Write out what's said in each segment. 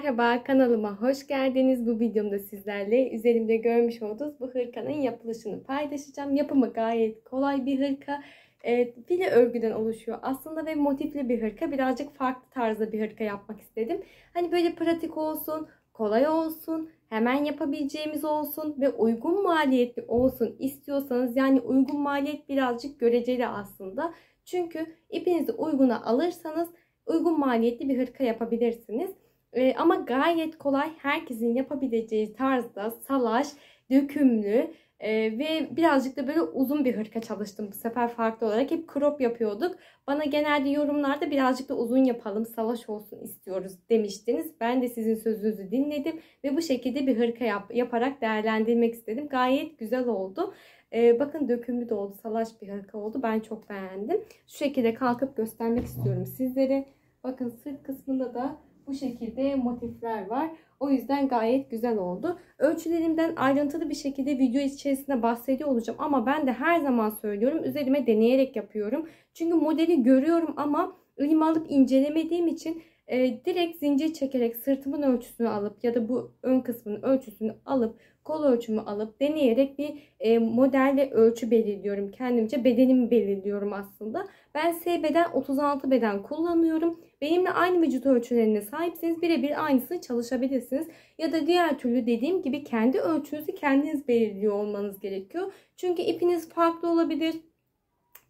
Merhaba, kanalıma hoş geldiniz. Bu videomda sizlerle üzerimde görmüş olduğunuz bu hırkanın yapılışını paylaşacağım. Yapımı gayet kolay bir hırka. File örgüden oluşuyor aslında ve motifli bir hırka. Birazcık farklı tarzda bir hırka yapmak istedim. Hani böyle pratik olsun, kolay olsun, hemen yapabileceğimiz olsun ve uygun maliyetli olsun istiyorsanız, yani uygun maliyet birazcık göreceli aslında. Çünkü ipinizi uyguna alırsanız uygun maliyetli bir hırka yapabilirsiniz. Ama gayet kolay, herkesin yapabileceği tarzda salaş, dökümlü ve birazcık da böyle uzun bir hırka çalıştım. Bu sefer farklı olarak hep crop yapıyorduk. Bana genelde yorumlarda birazcık da uzun yapalım, salaş olsun istiyoruz demiştiniz. Ben de sizin sözünüzü dinledim ve bu şekilde bir hırka yaparak değerlendirmek istedim. Gayet güzel oldu. Bakın dökümlü de oldu, salaş bir hırka oldu. Ben çok beğendim. Şu şekilde kalkıp göstermek istiyorum sizlere. Bakın sırt kısmında da bu şekilde motifler var. O yüzden gayet güzel oldu. Ölçülerimden ayrıntılı bir şekilde video içerisinde bahsediyor olacağım. Ama ben de her zaman söylüyorum, üzerime deneyerek yapıyorum. Çünkü modeli görüyorum ama elime alıp incelemediğim için direkt zincir çekerek sırtımın ölçüsünü alıp ya da bu ön kısmının ölçüsünü alıp kol ölçümü alıp deneyerek bir model ve ölçü belirliyorum. Kendimce bedenimi belirliyorum aslında. Ben S beden 36 beden kullanıyorum. Benimle aynı vücut ölçülerine sahipseniz birebir aynısını çalışabilirsiniz. Ya da diğer türlü dediğim gibi kendi ölçünüzü kendiniz belirliyor olmanız gerekiyor. Çünkü ipiniz farklı olabilir.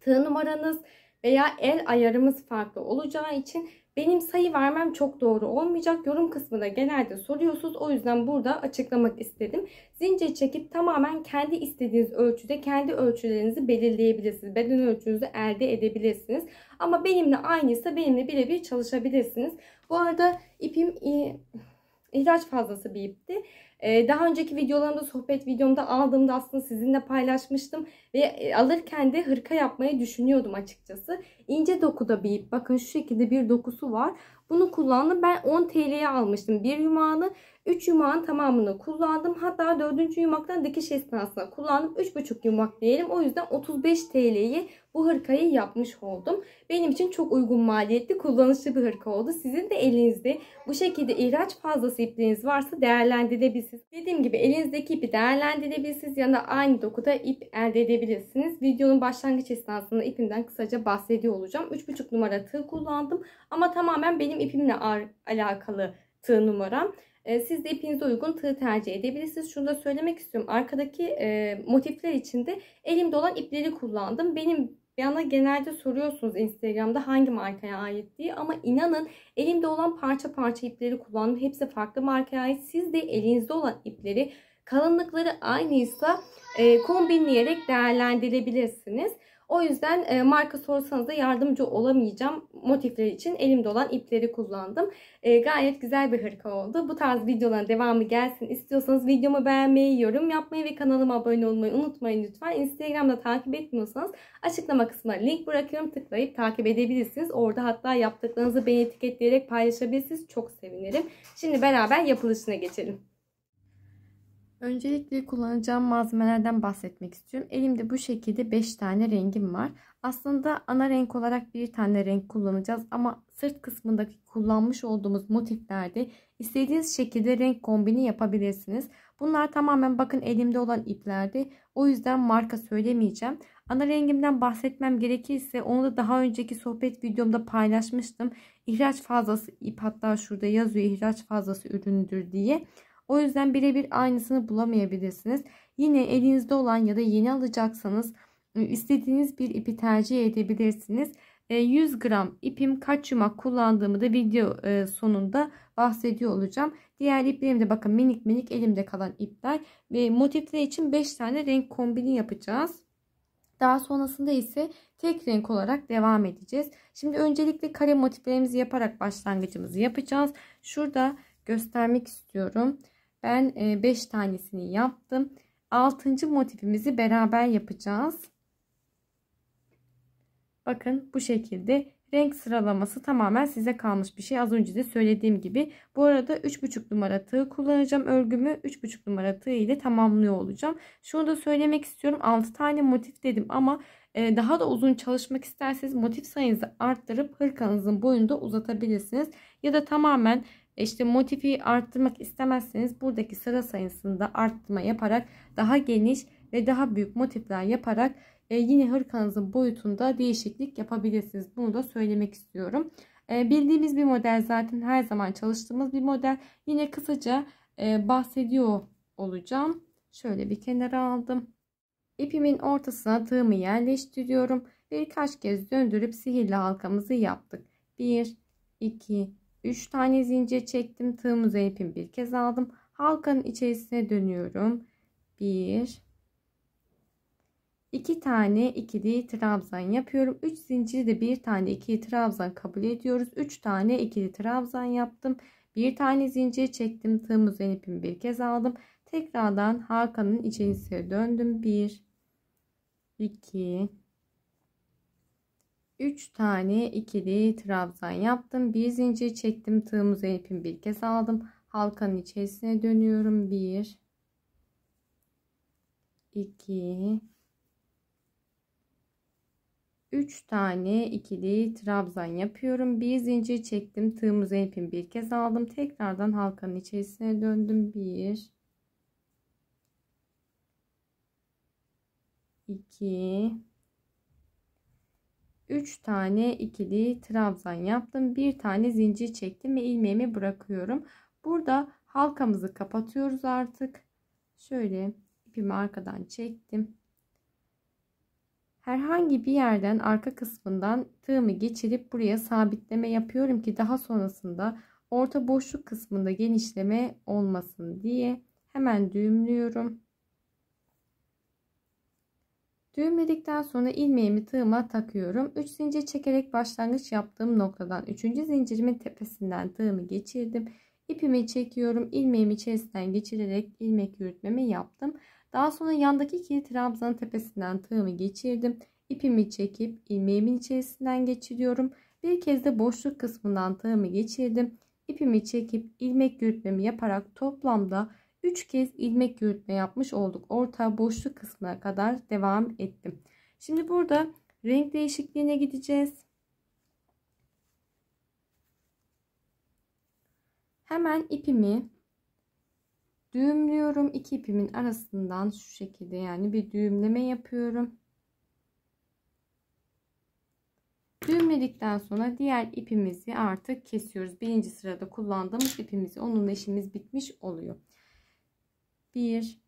Tığ numaranız veya el ayarımız farklı olacağı için benim sayı vermem çok doğru olmayacak. Yorum kısmında genelde soruyorsunuz. O yüzden burada açıklamak istedim. Zincir çekip tamamen kendi istediğiniz ölçüde kendi ölçülerinizi belirleyebilirsiniz. Beden ölçünüzü elde edebilirsiniz. Ama benimle aynıysa benimle birebir çalışabilirsiniz. Bu arada ipim ihraç fazlası bir ipti. Daha önceki videolarımda, sohbet videomda aldığımda aslında sizinle paylaşmıştım. Ve alırken de hırka yapmayı düşünüyordum açıkçası. İnce dokuda bir ip. Bakın şu şekilde bir dokusu var. Bunu kullandım. Ben 10 TL'ye almıştım bir yumağını. 3 yumağın tamamını kullandım. Hatta 4. yumaktan dikiş esnasında kullandım. 3,5 yumak diyelim. O yüzden 35 TL'ye bu hırkayı yapmış oldum. Benim için çok uygun maliyetli, kullanışlı bir hırka oldu. Sizin de elinizde bu şekilde ihraç fazlası ipleriniz varsa değerlendirebilirsiniz. Dediğim gibi elinizdeki ipi değerlendirebilirsiniz ya da aynı dokuda ip elde edebilirsiniz. Videonun başlangıç esnasında ipimden kısaca bahsediyor olacağım. 3,5 numara tığ kullandım ama tamamen benim ipimle alakalı tığ numaram. Siz de ipinize uygun tığ tercih edebilirsiniz. Şunu da söylemek istiyorum. Arkadaki motifler için de elimde olan ipleri kullandım. Bana genelde soruyorsunuz Instagram'da hangi markaya ait diye, ama inanın elimde olan parça parça ipleri kullandım. Hepsi farklı markaya ait. Siz de elinizde olan ipleri, kalınlıkları aynıysa kombinleyerek değerlendirebilirsiniz. O yüzden marka sorsanız da yardımcı olamayacağım. Motifler için elimde olan ipleri kullandım. Gayet güzel bir hırka oldu. Bu tarz videoların devamı gelsin istiyorsanız videomu beğenmeyi, yorum yapmayı ve kanalıma abone olmayı unutmayın lütfen. Instagram'da takip etmiyorsanız açıklama kısmına link bırakıyorum. Tıklayıp takip edebilirsiniz. Orada hatta yaptıklarınızı beni etiketleyerek paylaşabilirsiniz. Çok sevinirim. Şimdi beraber yapılışına geçelim. Öncelikle kullanacağım malzemelerden bahsetmek istiyorum. Elimde bu şekilde 5 tane rengim var. Aslında ana renk olarak bir tane renk kullanacağız ama sırt kısmındaki kullanmış olduğumuz motiflerde istediğiniz şekilde renk kombini yapabilirsiniz. Bunlar tamamen bakın elimde olan iplerdi. O yüzden marka söylemeyeceğim. Ana rengimden bahsetmem gerekirse onu da daha önceki sohbet videomda paylaşmıştım. İhraç fazlası ip, hatta şurada yazıyor ihraç fazlası ürünüdür diye. O yüzden birebir aynısını bulamayabilirsiniz. Yine elinizde olan ya da yeni alacaksanız istediğiniz bir ipi tercih edebilirsiniz. 100 gram ipim kaç yumak kullandığımı da video sonunda bahsediyor olacağım. Diğer iplerim de bakın minik minik elimde kalan ipler. Ve motifler için 5 tane renk kombini yapacağız. Daha sonrasında ise tek renk olarak devam edeceğiz. Şimdi öncelikle kare motiflerimizi yaparak başlangıcımızı yapacağız. Şurada göstermek istiyorum. Ben 5 tanesini yaptım. 6. motifimizi beraber yapacağız. Bakın bu şekilde renk sıralaması tamamen size kalmış bir şey. Az önce de söylediğim gibi. Bu arada 3,5 numara tığ kullanacağım. Örgümü 3,5 numara tığ ile tamamlıyor olacağım. Şunu da söylemek istiyorum. 6 tane motif dedim ama daha da uzun çalışmak isterseniz motif sayınızı arttırıp hırkanızın boyunu da uzatabilirsiniz. Ya da tamamen İşte motifi arttırmak istemezseniz buradaki sıra sayısını da arttırma yaparak daha geniş ve daha büyük motifler yaparak yine hırkanızın boyutunda değişiklik yapabilirsiniz. Bunu da söylemek istiyorum. Bildiğimiz bir model, zaten her zaman çalıştığımız bir model. Yine kısaca bahsediyor olacağım. Şöyle bir kenara aldım. İpimin ortasına tığımı yerleştiriyorum. Birkaç kez döndürüp sihirli halkamızı yaptık. 1, 2, 3 tane zincir çektim. Tığımıza ipimi bir kez aldım. Halkanın içerisine dönüyorum. 1, 2 tane ikili trabzan yapıyorum. 3 zinciri de bir tane ikili trabzan kabul ediyoruz. 3 tane ikili trabzan yaptım. Bir tane zincir çektim. Tığımıza ipimi bir kez aldım. Tekrardan halkanın içerisine döndüm. 1, 2, 3 tane ikili trabzan yaptım. Bir zincir çektim. Tığımıza ipimi bir kez aldım. Halkanın içerisine dönüyorum. 1, 2, 3 tane ikili trabzan yapıyorum. Bir zincir çektim. Tığımıza ipimi bir kez aldım. Tekrardan halkanın içerisine döndüm. 1, 2, 3 tane ikili trabzan yaptım. Bir tane zincir çektim ve ilmeğimi bırakıyorum. Burada halkamızı kapatıyoruz artık. Şöyle ipimi arkadan çektim. Herhangi bir yerden, arka kısmından tığımı geçirip buraya sabitleme yapıyorum ki daha sonrasında orta boşluk kısmında genişleme olmasın diye. Hemen düğümlüyorum. Düğümledikten sonra ilmeğimi tığıma takıyorum. 3 zincir çekerek başlangıç yaptığım noktadan 3. zincirimin tepesinden tığımı geçirdim. İpimi çekiyorum. İlmeğimi içerisinden geçirerek ilmek yürütmemi yaptım. Daha sonra yandaki ikili trabzanın tepesinden tığımı geçirdim. İpimi çekip ilmeğimin içerisinden geçiriyorum. Bir kez de boşluk kısmından tığımı geçirdim. İpimi çekip ilmek yürütmemi yaparak toplamda 3 kez ilmek yürütme yapmış olduk. Orta boşluk kısmına kadar devam ettim. Şimdi burada renk değişikliğine gideceğiz. Hemen ipimi düğümlüyorum. İki ipimin arasından şu şekilde, yani bir düğümleme yapıyorum. Düğümledikten sonra diğer ipimizi artık kesiyoruz. Birinci sırada kullandığımız ipimizi, onunla işimiz bitmiş oluyor. 1,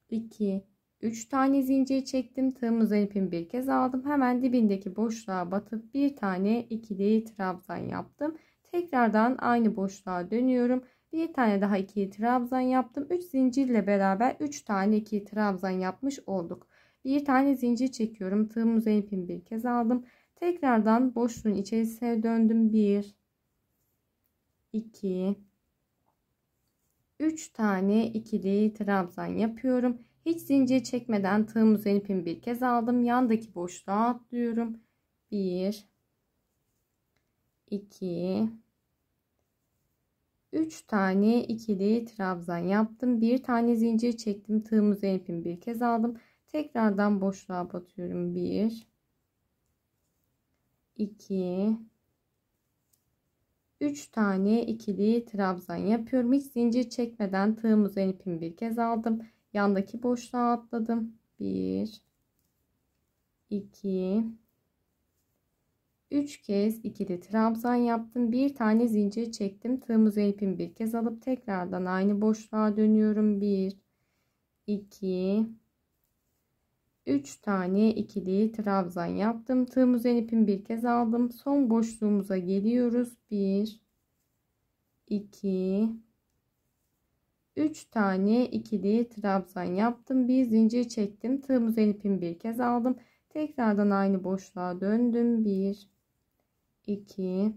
2, 3 tane zincir çektim. Tığımıza ipimi bir kez aldım. Hemen dibindeki boşluğa batıp bir tane ikili trabzan yaptım. Tekrardan aynı boşluğa dönüyorum. Bir tane daha ikili trabzan yaptım. 3 zincirle beraber 3 tane ikili trabzan yapmış olduk. Bir tane zincir çekiyorum. Tığımıza ipimi bir kez aldım. Tekrardan boşluğun içerisine döndüm. 1, 2, 3 tane ikili trabzan yapıyorum. Hiç zincir çekmeden tığımıza ipimi bir kez aldım. Yandaki boşluğa atlıyorum. 1, 2, 3 tane ikili trabzan yaptım. Bir tane zincir çektim. Tığımıza ipimi bir kez aldım. Tekrardan boşluğa batıyorum. 1, 2, 3 tane ikili trabzan yapıyorum. Hiç zincir çekmeden tığımıza ipimi bir kez aldım. Yandaki boşluğa atladım. 1, 2, 3 kez ikili trabzan yaptım. Bir tane zincir çektim. Tığımıza ipimi bir kez alıp tekrardan aynı boşluğa dönüyorum. 1, 2, 3 tane ikili trabzan yaptım. Tığımıza ipimi bir kez aldım. Son boşluğumuza geliyoruz. 1, 2, 3 tane ikili trabzan yaptım. Bir zincir çektim. Tığımıza ipimi bir kez aldım. Tekrardan aynı boşluğa döndüm. 1, 2,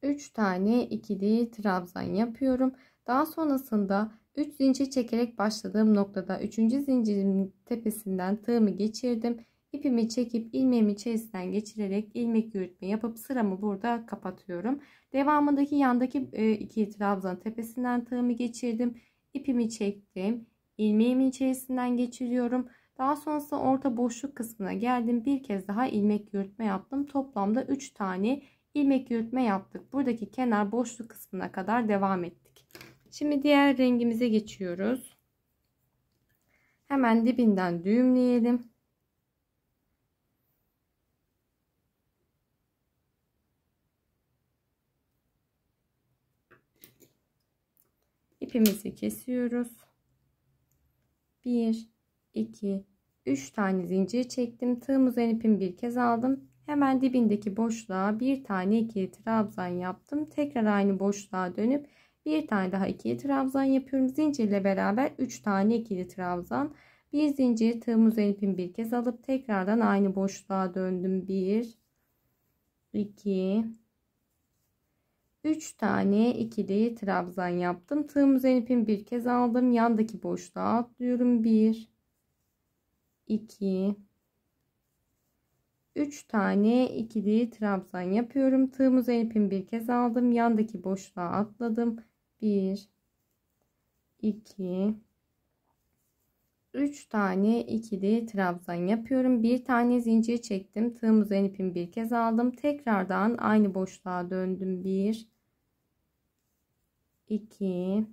3 tane ikili trabzan yapıyorum. Daha sonrasında 3 zincir çekerek başladığım noktada 3. zincirimin tepesinden tığımı geçirdim. İpimi çekip ilmeğimi içerisinden geçirerek ilmek yürütme yapıp sıramı burada kapatıyorum. Devamındaki yandaki iki trabzan tepesinden tığımı geçirdim. İpimi çektim. İlmeğimin içerisinden geçiriyorum. Daha sonrasında orta boşluk kısmına geldim. Bir kez daha ilmek yürütme yaptım. Toplamda 3 tane ilmek yürütme yaptık. Buradaki kenar boşluk kısmına kadar devam ettik. Şimdi diğer rengimize geçiyoruz. Hemen dibinden düğümleyelim. İpimizi kesiyoruz. 1, 2, 3 tane zincir çektim. Tığım üzerine ipimi bir kez aldım. Hemen dibindeki boşluğa bir tane ikili trabzan yaptım. Tekrar aynı boşluğa dönüp bir tane daha ikili trabzan yapıyorum. Zincirle beraber 3 tane ikili trabzan. Bir zincir, tığım üzerine ipimi bir kez alıp tekrardan aynı boşluğa döndüm. 1, 2, 3 tane ikili trabzan yaptım. Tığım üzerine ipimi bir kez aldım. Yandaki boşluğa atlıyorum. 1, 2, 3 tane ikili trabzan yapıyorum. Tığım üzerine ipimi bir kez aldım. Yandaki boşluğa atladım. 1, 2, 3 tane ikili trabzan yapıyorum. Bir tane zincir çektim. Tığım üzerine ipimi bir kez aldım. Tekrardan aynı boşluğa döndüm. 1, 2,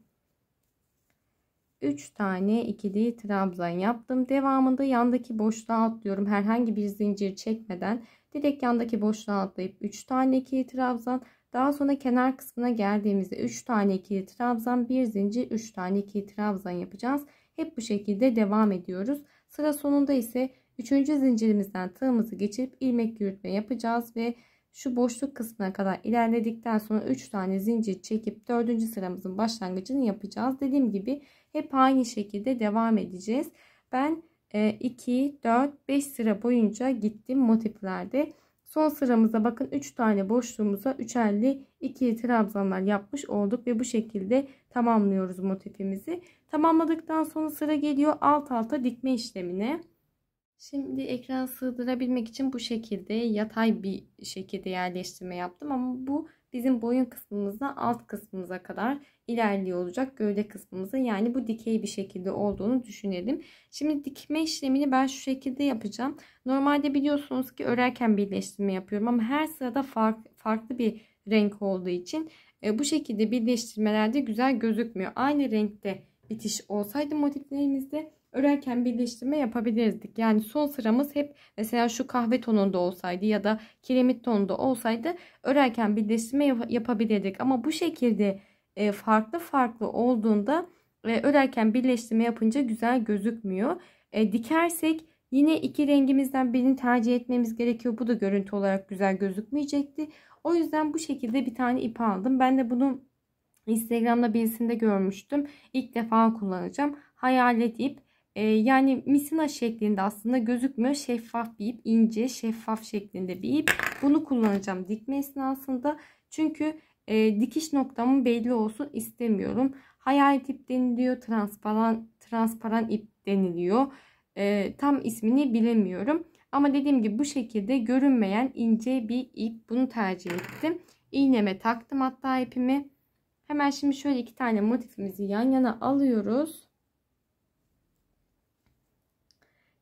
3 tane ikili trabzan yaptım. Devamında yandaki boşluğa atlıyorum. Herhangi bir zincir çekmeden direkt yandaki boşluğa atlayıp 3 tane ikili trabzan. Daha sonra kenar kısmına geldiğimizde 3 tane ikili trabzan, bir zincir, 3 tane ikili trabzan yapacağız. Hep bu şekilde devam ediyoruz. Sıra sonunda ise 3. zincirimizden tığımızı geçirip ilmek yürütme yapacağız ve şu boşluk kısmına kadar ilerledikten sonra 3 tane zincir çekip 4. sıramızın başlangıcını yapacağız. Dediğim gibi hep aynı şekilde devam edeceğiz. Ben 2, 4, 5 sıra boyunca gittim motiflerde. Son sıramızda bakın 3 tane boşluğumuza üçerli ikili trabzanlar yapmış olduk ve bu şekilde tamamlıyoruz motifimizi. Tamamladıktan sonra sıra geliyor alt alta dikme işlemine. Şimdi ekran sığdırabilmek için bu şekilde yatay bir şekilde yerleştirme yaptım ama bu bizim boyun kısmımızda alt kısmımıza kadar ilerliyor olacak, gövde kısmımıza, yani bu dikey bir şekilde olduğunu düşünelim. Şimdi dikme işlemini ben şu şekilde yapacağım. Normalde biliyorsunuz ki örerken birleştirme yapıyorum ama her sırada farklı bir renk olduğu için bu şekilde birleştirmelerde güzel gözükmüyor. Aynı renkte bitiş olsaydı motiflerimizde örerken birleştirme yapabilirdik. Yani son sıramız hep mesela şu kahve tonunda olsaydı ya da kiremit tonunda olsaydı örerken birleştirme yapabilirdik. Ama bu şekilde farklı olduğunda örerken birleştirme yapınca güzel gözükmüyor. Dikersek yine iki rengimizden birini tercih etmemiz gerekiyor. Bu da görüntü olarak güzel gözükmeyecekti. O yüzden bu şekilde bir tane ip aldım. Ben de bunu Instagram'da birisinde görmüştüm. İlk defa kullanacağım. Hayalet ip. Yani misina şeklinde aslında gözükmüyor. Şeffaf bir ip. İnce şeffaf şeklinde bir ip. Bunu kullanacağım dikme esnasında. Çünkü dikiş noktamın belli olsun istemiyorum. Hayalet ip deniliyor. Transparan ip deniliyor. Tam ismini bilemiyorum. Ama dediğim gibi bu şekilde görünmeyen ince bir ip. Bunu tercih ettim. İğneme taktım hatta ipimi. Hemen şimdi şöyle iki tane motifimizi yan yana alıyoruz.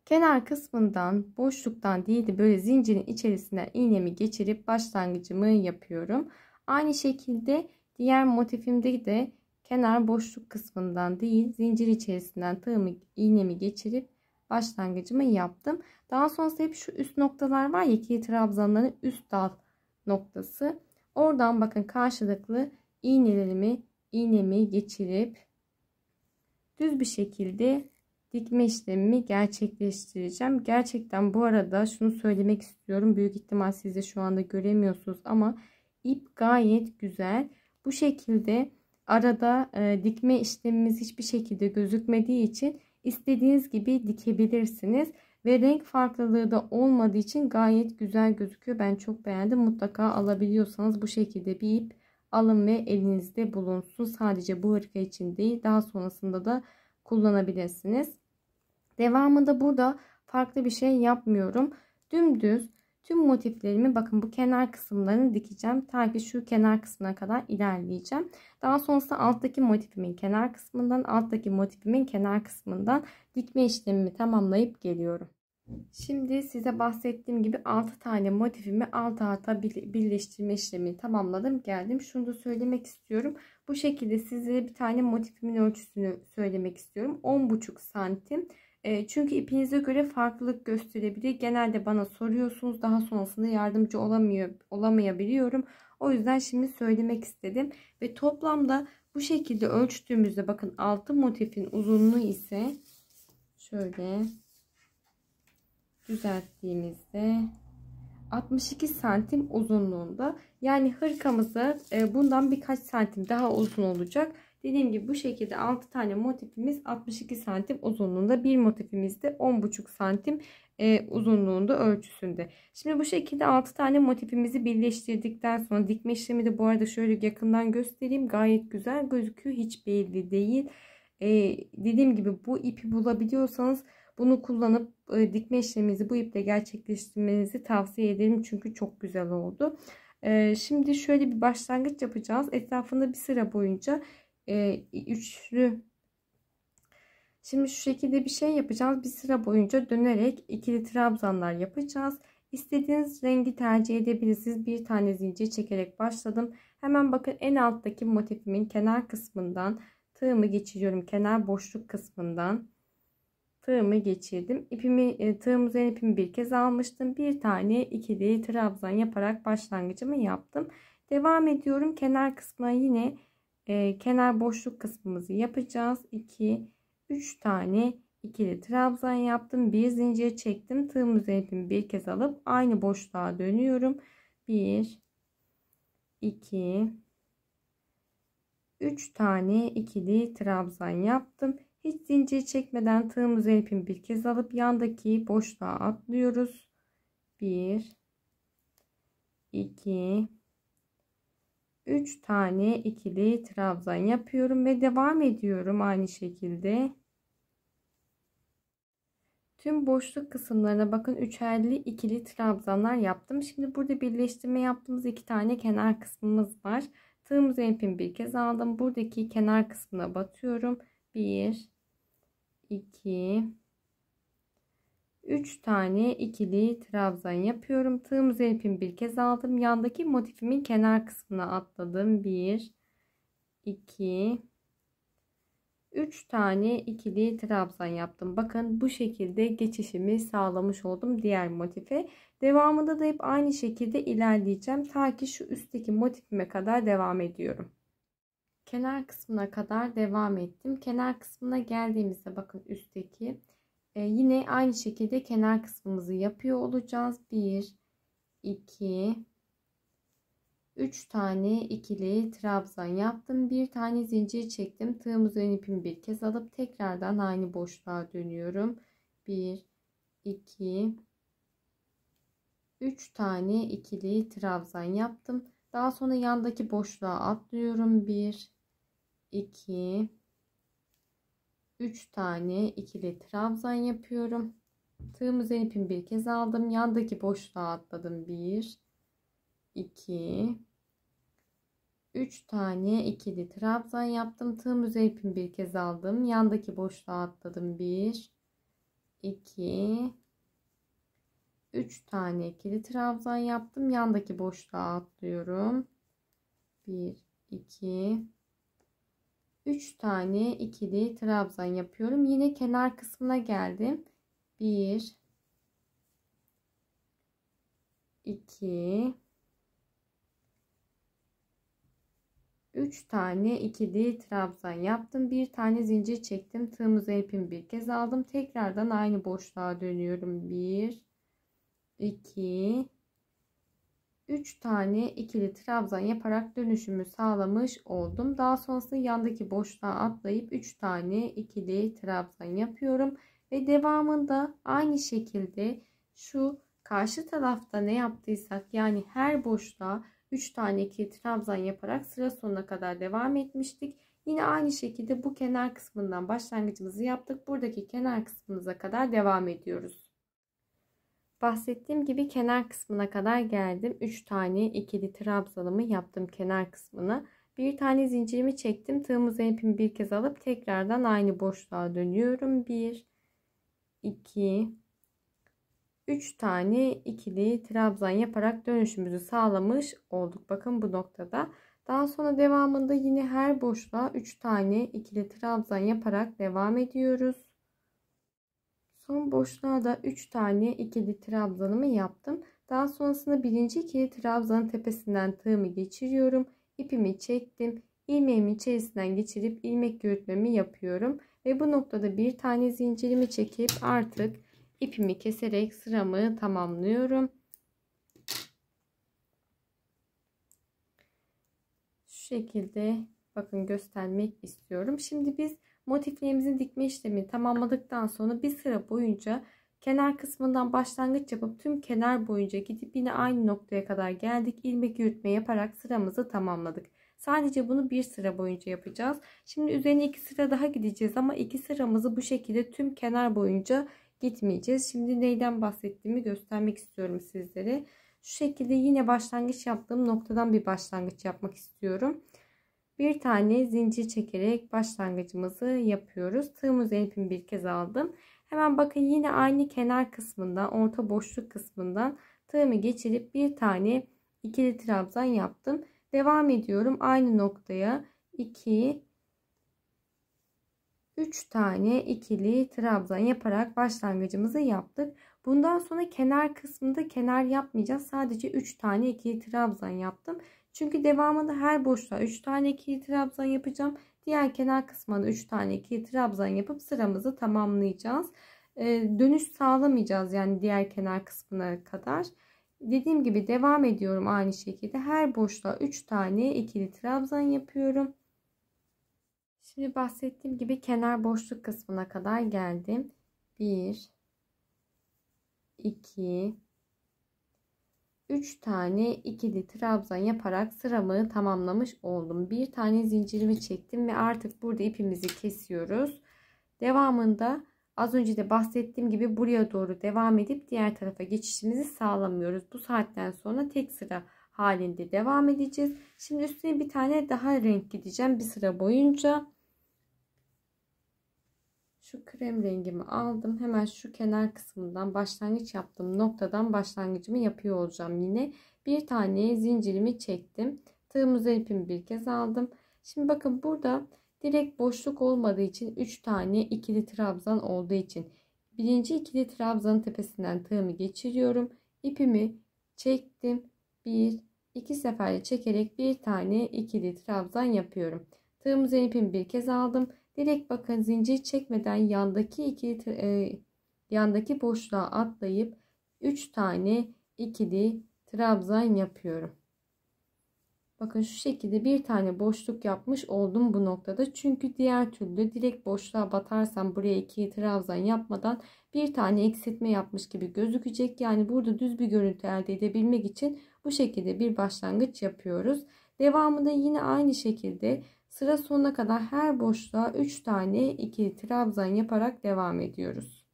Kenar kısmından, boşluktan değil de böyle zincirin içerisinden iğnemi geçirip başlangıcımı yapıyorum. Aynı şekilde diğer motifimde de kenar boşluk kısmından değil, zincir içerisinden iğnemi geçirip başlangıcımı yaptım. Daha sonrasında hep şu üst noktalar var ya, ikili trabzanların üst dal noktası. Oradan bakın karşılıklı iğnemi geçirip düz bir şekilde dikme işlemimi gerçekleştireceğim. Gerçekten bu arada şunu söylemek istiyorum. Büyük ihtimal siz de şu anda göremiyorsunuz ama ip gayet güzel. Bu şekilde arada dikme işlemimiz hiçbir şekilde gözükmediği için istediğiniz gibi dikebilirsiniz. Ve renk farklılığı da olmadığı için gayet güzel gözüküyor. Ben çok beğendim. Mutlaka alabiliyorsanız bu şekilde bir ip alın ve elinizde bulunsun. Sadece bu hırka için değil, daha sonrasında da kullanabilirsiniz. Devamında burada farklı bir şey yapmıyorum. Dümdüz tüm motiflerimi bakın bu kenar kısımlarını dikeceğim. Ta ki şu kenar kısmına kadar ilerleyeceğim. Daha sonrasında alttaki motifimin kenar kısmından dikme işlemimi tamamlayıp geliyorum. Şimdi size bahsettiğim gibi 6 tane motifimi alt alta birleştirme işlemini tamamladım. Geldim. Şunu da söylemek istiyorum. Bu şekilde sizlere bir tane motifimin ölçüsünü söylemek istiyorum. 10,5 santim. Çünkü ipinize göre farklılık gösterebilir. Genelde bana soruyorsunuz. Daha sonrasında yardımcı olamayabiliyorum. O yüzden şimdi söylemek istedim. Ve toplamda bu şekilde ölçtüğümüzde bakın 6 motifin uzunluğu ise şöyle düzelttiğimizde 62 santim uzunluğunda. Yani hırkamızı bundan birkaç santim daha uzun olacak. Dediğim gibi bu şekilde 6 tane motifimiz 62 santim uzunluğunda. Bir motifimiz de 10,5 santim uzunluğunda ölçüsünde. Şimdi bu şekilde 6 tane motifimizi birleştirdikten sonra dikme işlemi de bu arada şöyle yakından göstereyim. Gayet güzel gözüküyor. Hiç belli değil. Dediğim gibi bu ipi bulabiliyorsanız bunu kullanıp dikme işleminizi bu iple gerçekleştirmenizi tavsiye ederim. Çünkü çok güzel oldu. Şimdi şöyle bir başlangıç yapacağız. Etrafında bir sıra boyunca üçlü. Şimdi şu şekilde bir şey yapacağız. Bir sıra boyunca dönerek ikili trabzanlar yapacağız. İstediğiniz rengi tercih edebilirsiniz. Bir tane zincir çekerek başladım. Hemen bakın en alttaki motifimin kenar kısmından tığımı geçiriyorum. Kenar boşluk kısmından tığımı geçirdim. Tığım üzerine ipimi bir kez almıştım. Bir tane ikili trabzan yaparak başlangıcımı yaptım. Devam ediyorum. Kenar kısmına yine kenar boşluk kısmımızı yapacağız. 2 3 tane ikili trabzan yaptım. Bir zincir çektim. Tığım üzerine ipimi bir kez alıp aynı boşluğa dönüyorum. 1 2 3 tane ikili trabzan yaptım. Hiç zincir çekmeden tığım üzerine ipimi bir kez alıp yandaki boşluğa atlıyoruz. 1 2 3 tane ikili trabzan yapıyorum ve devam ediyorum aynı şekilde. Tüm boşluk kısımlarına bakın üçerli ikili trabzanlar yaptım. Şimdi burada birleştirme yaptığımız iki tane kenar kısmımız var. Tığım üzerine ipimi bir kez aldım. Buradaki kenar kısmına batıyorum. 1 2 3 tane ikili trabzan yapıyorum. Tığım üzerine ipimi bir kez aldım. Yandaki motifimin kenar kısmına atladım. 1 2 3 tane ikili trabzan yaptım. Bakın bu şekilde geçişimi sağlamış oldum diğer motife. Devamında da hep aynı şekilde ilerleyeceğim. Ta ki şu üstteki motifime kadar devam ediyorum. Kenar kısmına kadar devam ettim. Kenar kısmına geldiğimizde bakın üstteki yine aynı şekilde kenar kısmımızı yapıyor olacağız. 1 2 3 tane ikili trabzan yaptım. Bir tane zincir çektim. Tığım üzerine ipimi bir kez alıp tekrardan aynı boşluğa dönüyorum. 1 2 3 tane ikili trabzan yaptım. Daha sonra yandaki boşluğa atlıyorum. 1 2 3 tane ikili trabzan yapıyorum. Tığım üzerine ipimi bir kez aldım. Yandaki boşluğa atladım. 1 2 3 tane ikili trabzan yaptım. Tığım üzerine ipimi bir kez aldım. Yandaki boşluğa atladım. 1 2 3 tane ikili trabzan yaptım. Yandaki boşluğa atlıyorum. 1 2 3 tane ikili trabzan yapıyorum. Yine kenar kısmına geldim. 1 2 3 tane ikili trabzan yaptım. Bir tane zincir çektim. Tığım üzerine ipimi bir kez aldım. Tekrardan aynı boşluğa dönüyorum. 1 2 3 tane ikili trabzan yaparak dönüşümü sağlamış oldum. Daha sonrasında yandaki boşluğa atlayıp 3 tane ikili trabzan yapıyorum. Ve devamında aynı şekilde şu karşı tarafta ne yaptıysak yani her boşluğa 3 tane ikili trabzan yaparak sıra sonuna kadar devam etmiştik. Yine aynı şekilde bu kenar kısmından başlangıcımızı yaptık. Buradaki kenar kısmımıza kadar devam ediyoruz. Bahsettiğim gibi kenar kısmına kadar geldim. 3 tane ikili trabzanımı yaptım kenar kısmına. Bir tane zincirimi çektim. Tığım üzerine ipimi bir kez alıp tekrardan aynı boşluğa dönüyorum. 1 2 3 tane ikili trabzan yaparak dönüşümüzü sağlamış olduk. Bakın bu noktada. Daha sonra devamında yine her boşluğa 3 tane ikili trabzan yaparak devam ediyoruz. Son boşluğa da 3 tane ikili trabzanımı yaptım. Daha sonrasında birinci ikili trabzanın tepesinden tığımı geçiriyorum. İpimi çektim. İlmeğimi içerisinden geçirip ilmek yürütmemi yapıyorum. Ve bu noktada bir tane zincirimi çekip artık ipimi keserek sıramı tamamlıyorum. Şu şekilde bakın göstermek istiyorum. Şimdi biz motiflerimizin dikme işlemini tamamladıktan sonra bir sıra boyunca kenar kısmından başlangıç yapıp tüm kenar boyunca gidip yine aynı noktaya kadar geldik. İlmek yürütme yaparak sıramızı tamamladık. Sadece bunu bir sıra boyunca yapacağız. Şimdi üzerine 2 sıra daha gideceğiz ama 2 sıramızı bu şekilde tüm kenar boyunca gitmeyeceğiz. Şimdi neyden bahsettiğimi göstermek istiyorum sizlere. Şu şekilde yine başlangıç yaptığım noktadan bir başlangıç yapmak istiyorum. Bir tane zincir çekerek başlangıcımızı yapıyoruz. Tığım üzerine ipimi bir kez aldım. Hemen bakın yine aynı kenar kısmından, orta boşluk kısmından tığımı geçirip bir tane ikili trabzan yaptım. Devam ediyorum aynı noktaya 2 3 tane ikili trabzan yaparak başlangıcımızı yaptık. Bundan sonra kenar kısmında kenar yapmayacağız. Sadece 3 tane ikili trabzan yaptım. Çünkü devamında her boşluğa 3 tane ikili trabzan yapacağım. Diğer kenar kısmına 3 tane ikili trabzan yapıp sıramızı tamamlayacağız. Dönüş sağlamayacağız yani diğer kenar kısmına kadar. Dediğim gibi devam ediyorum aynı şekilde. Her boşluğa 3 tane ikili trabzan yapıyorum. Şimdi bahsettiğim gibi kenar boşluk kısmına kadar geldim. 1 2 3 tane ikili trabzan yaparak sıramı tamamlamış oldum. Bir tane zincirimi çektim ve artık burada ipimizi kesiyoruz. Devamında az önce de bahsettiğim gibi buraya doğru devam edip diğer tarafa geçişimizi sağlamıyoruz. Bu saatten sonra tek sıra halinde devam edeceğiz. Şimdi üstüne bir tane daha renk gideceğim bir sıra boyunca. Şu krem rengimi aldım. Hemen şu kenar kısmından başlangıç yaptığım noktadan başlangıcımı yapıyor olacağım yine. Bir tane zincirimi çektim. Tığım üzerine ipimi bir kez aldım. Şimdi bakın burada direkt boşluk olmadığı için 3 tane ikili trabzan olduğu için birinci ikili trabzanın tepesinden tığımı geçiriyorum. İpimi çektim. 1-2 seferde çekerek bir tane ikili trabzan yapıyorum. Tığım üzerine ipimi bir kez aldım. Direkt bakın zincir çekmeden yandaki boşluğa atlayıp 3 tane ikili trabzan yapıyorum. Bakın şu şekilde bir tane boşluk yapmış oldum bu noktada. Çünkü diğer türlü direkt boşluğa batarsam buraya ikili trabzan yapmadan bir tane eksiltme yapmış gibi gözükecek. Yani burada düz bir görüntü elde edebilmek için bu şekilde bir başlangıç yapıyoruz. Devamında yine aynı şekilde sıra sonuna kadar her boşluğa 3 tane ikili trabzan yaparak devam ediyoruz.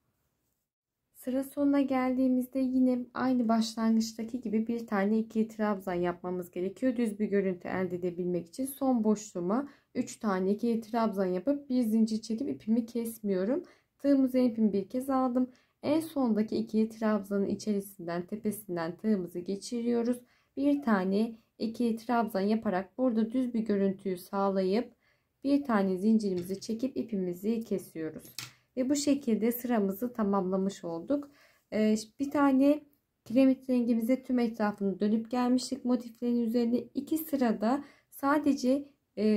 Sıra sonuna geldiğimizde yine aynı başlangıçtaki gibi bir tane ikili trabzan yapmamız gerekiyor. Düz bir görüntü elde edebilmek için son boşluğuma 3 tane ikili trabzan yapıp bir zincir çekip ipimi kesmiyorum. Tığım üzerine ipimi bir kez aldım. En sondaki ikili trabzanın içerisinden tepesinden tığımızı geçiriyoruz. Bir tane ikili trabzan yaparak burada düz bir görüntüyü sağlayıp bir tane zincirimizi çekip ipimizi kesiyoruz. Ve bu şekilde sıramızı tamamlamış olduk. Bir tane kiremit rengimize tüm etrafını dönüp gelmiştik. Motiflerin üzerine 2 sırada sadece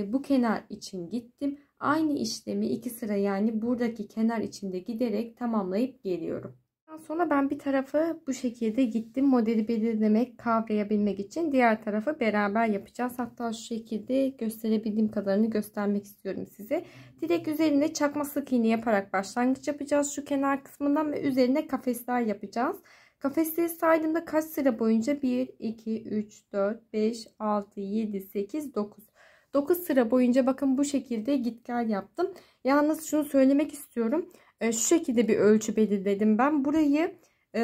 bu kenar için gittim. Aynı işlemi 2 sıra yani buradaki kenar içinde giderek tamamlayıp geliyorum. Daha sonra ben bir tarafı bu şekilde gittim. Modeli belirlemek, kavrayabilmek için diğer tarafı beraber yapacağız. Hatta şu şekilde gösterebildiğim kadarını göstermek istiyorum size. Direkt üzerine çakma sık iğne yaparak başlangıç yapacağız. Şu kenar kısmından ve üzerine kafesler yapacağız. Kafesleri saydığımda kaç sıra boyunca 1, 2, 3, 4, 5, 6, 7, 8, 9. 9 sıra boyunca bakın bu şekilde git gel yaptım. Yalnız şunu söylemek istiyorum. Şu şekilde bir ölçü belirledim. Ben burayı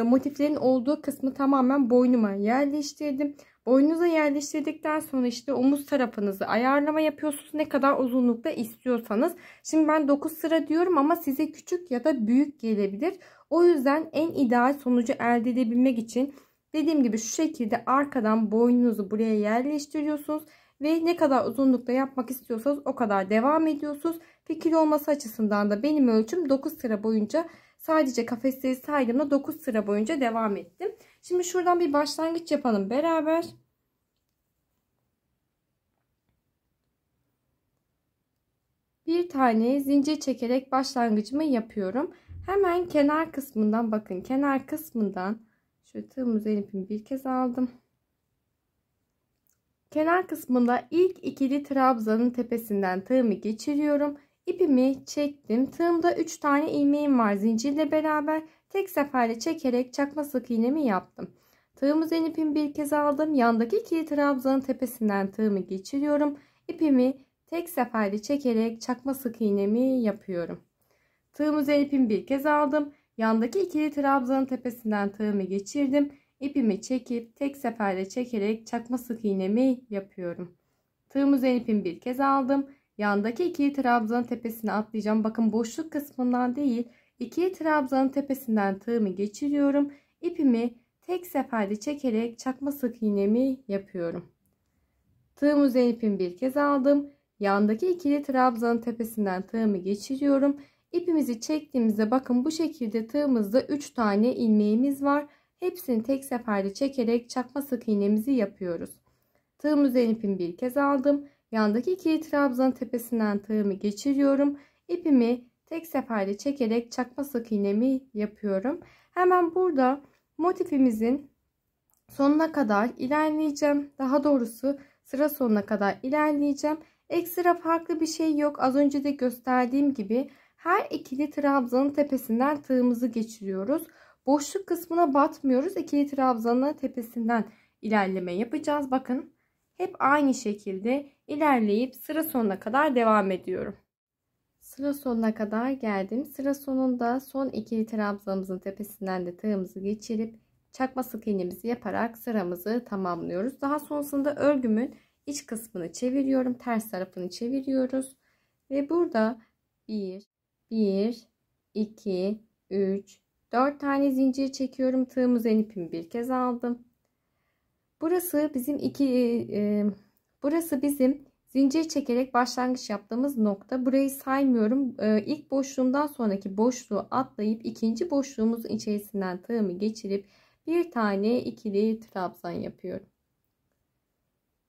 motiflerin olduğu kısmı tamamen boynuma yerleştirdim. Boynunuza yerleştirdikten sonra işte omuz tarafınızı ayarlama yapıyorsunuz. Ne kadar uzunlukta istiyorsanız. Şimdi ben 9 sıra diyorum ama size küçük ya da büyük gelebilir. O yüzden en ideal sonucu elde edebilmek için dediğim gibi şu şekilde arkadan boynunuzu buraya yerleştiriyorsunuz. Ve ne kadar uzunlukta yapmak istiyorsanız o kadar devam ediyorsunuz. Fikir olması açısından da benim ölçüm 9 sıra boyunca, sadece kafesleri saydığımda 9 sıra boyunca devam ettim. Şimdi şuradan bir başlangıç yapalım beraber. Bir tane zincir çekerek başlangıcımı yapıyorum. Hemen kenar kısmından, bakın kenar kısmından şu tığımızı ipimi bir kez aldım. Kenar kısmında ilk ikili trabzanın tepesinden tığımı geçiriyorum. İpimi çektim. Tığımda 3 tane ilmeğim var zincirle beraber. Tek seferde çekerek çakma sık iğnemi yaptım. Tığımı ipimi bir kez aldım. Yandaki ikili trabzanın tepesinden tığımı geçiriyorum. İpimi tek seferde çekerek çakma sık iğnemi yapıyorum. Tığımı ipimi bir kez aldım. Yandaki ikili trabzanın tepesinden tığımı geçirdim. İpimi çekip tek seferde çekerek çakma sık iğnemi yapıyorum. Tığımı ipimi bir kez aldım. Yandaki ikili trabzanın tepesine atlayacağım. Bakın boşluk kısmından değil, ikili trabzanın tepesinden tığımı geçiriyorum. İpimi tek seferde çekerek çakma sık iğnemi yapıyorum. Tığımı ipimi bir kez aldım. Yandaki ikili trabzanın tepesinden tığımı geçiriyorum. İpimizi çektiğimizde bakın bu şekilde tığımızda 3 tane ilmeğimiz var. Hepsini tek seferde çekerek çakma sık iğnemizi yapıyoruz. Tığımı ipimi bir kez aldım. Yandaki ikili trabzanın tepesinden tığımı geçiriyorum. İpimi tek seferde çekerek çakma sık iğnemi yapıyorum. Hemen burada motifimizin sonuna kadar ilerleyeceğim. Daha doğrusu sıra sonuna kadar ilerleyeceğim. Ekstra farklı bir şey yok. Az önce de gösterdiğim gibi her ikili trabzanın tepesinden tığımızı geçiriyoruz. Boşluk kısmına batmıyoruz. İkili trabzanın tepesinden ilerleme yapacağız. Bakın hep aynı şekilde ilerleyip sıra sonuna kadar devam ediyorum. Sıra sonuna kadar geldim. Sıra sonunda son ikili trabzanımızın tepesinden de tığımızı geçirip çakma sık iğnemizi yaparak sıramızı tamamlıyoruz. Daha sonrasında örgümün iç kısmını çeviriyorum. Ters tarafını çeviriyoruz. Ve burada 1, 2, 3, 4 tane zincir çekiyorum. Tığımı ipimi bir kez aldım. Burası bizim zincir çekerek başlangıç yaptığımız nokta. Burayı saymıyorum. İlk boşluğumdan sonraki boşluğu atlayıp ikinci boşluğumuzun içerisinden tığımı geçirip bir tane ikili trabzan yapıyorum.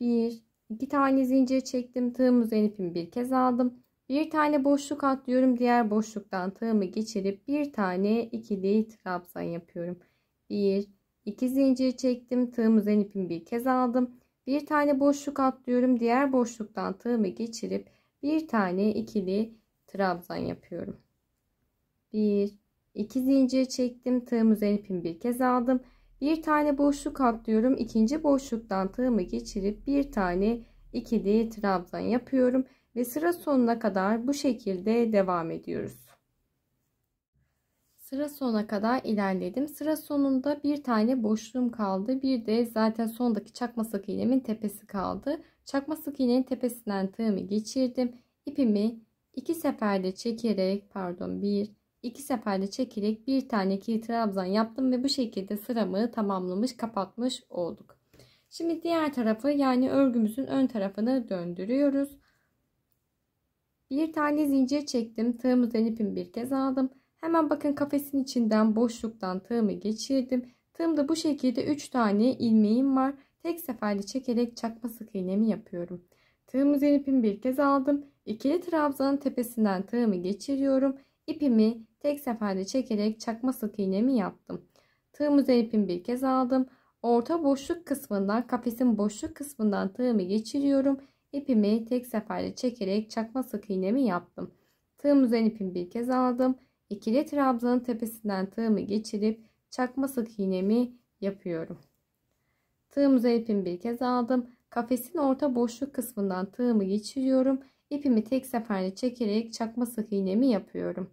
2 tane zincir çektim. Tığımı ipimi bir kez aldım. Bir tane boşluk atlıyorum. Diğer boşluktan tığımı geçirip bir tane ikili trabzan yapıyorum. 2 zincir çektim. Tığımı ipimi bir kez aldım. Bir tane boşluk atlıyorum. Diğer boşluktan tığımı geçirip bir tane ikili trabzan yapıyorum. 2 zincir çektim. Tığımı ipimi bir kez aldım. Bir tane boşluk atlıyorum. İkinci boşluktan tığımı geçirip bir tane ikili trabzan yapıyorum. Ve sıra sonuna kadar bu şekilde devam ediyoruz. Sıra sonuna kadar ilerledim. Sıra sonunda bir tane boşluğum kaldı. Bir de zaten sondaki çakma sık iğnemin tepesi kaldı. Çakma sık iğnenin tepesinden tığımı geçirdim. İpimi 2 seferde çekerek iki seferde çekerek bir tane ikili trabzan yaptım ve bu şekilde sıramı tamamlamış, kapatmış olduk. Şimdi diğer tarafı, yani örgümüzün ön tarafını döndürüyoruz. Bir tane zincir çektim. Tığımızdan ipimi bir kez aldım. Hemen bakın kafesin içinden boşluktan tığımı geçirdim. Tığımda bu şekilde 3 tane ilmeğim var. Tek seferde çekerek çakma sık iğnemi yapıyorum. Tığımızdan ipimi bir kez aldım. İkili trabzanın tepesinden tığımı geçiriyorum. İpimi tek seferde çekerek çakma sık iğnemi yaptım. Tığımızdan ipimi bir kez aldım. Orta boşluk kısmından, kafesin boşluk kısmından tığımı geçiriyorum. İpimi tek seferde çekerek çakma sık iğnemi yaptım. Tığımızdan ipimi bir kez aldım. İkili trabzanın tepesinden tığımı geçirip çakma sık iğnemi yapıyorum. Tığımıza ipimi bir kez aldım. Kafesin orta boşluk kısmından tığımı geçiriyorum. İpimi tek seferde çekerek çakma sık iğnemi yapıyorum.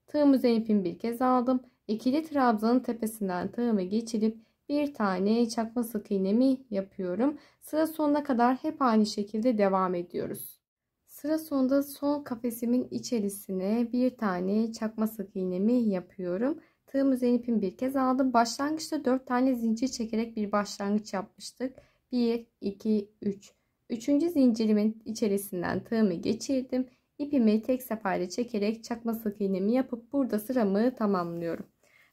Tığımıza ipimi bir kez aldım. İkili trabzanın tepesinden tığımı geçirip bir tane çakma sık iğnemi yapıyorum. Sıra sonuna kadar hep aynı şekilde devam ediyoruz. Sıra sonunda son kafesimin içerisine bir tane çakma sık iğnemi yapıyorum. Tığım üzerine ipimi bir kez aldım. Başlangıçta 4 tane zincir çekerek bir başlangıç yapmıştık. 1, 2, 3. Üçüncü zincirimin içerisinden tığımı geçirdim. İpimi tek seferde çekerek çakma sık iğnemi yapıp burada sıramı tamamlıyorum.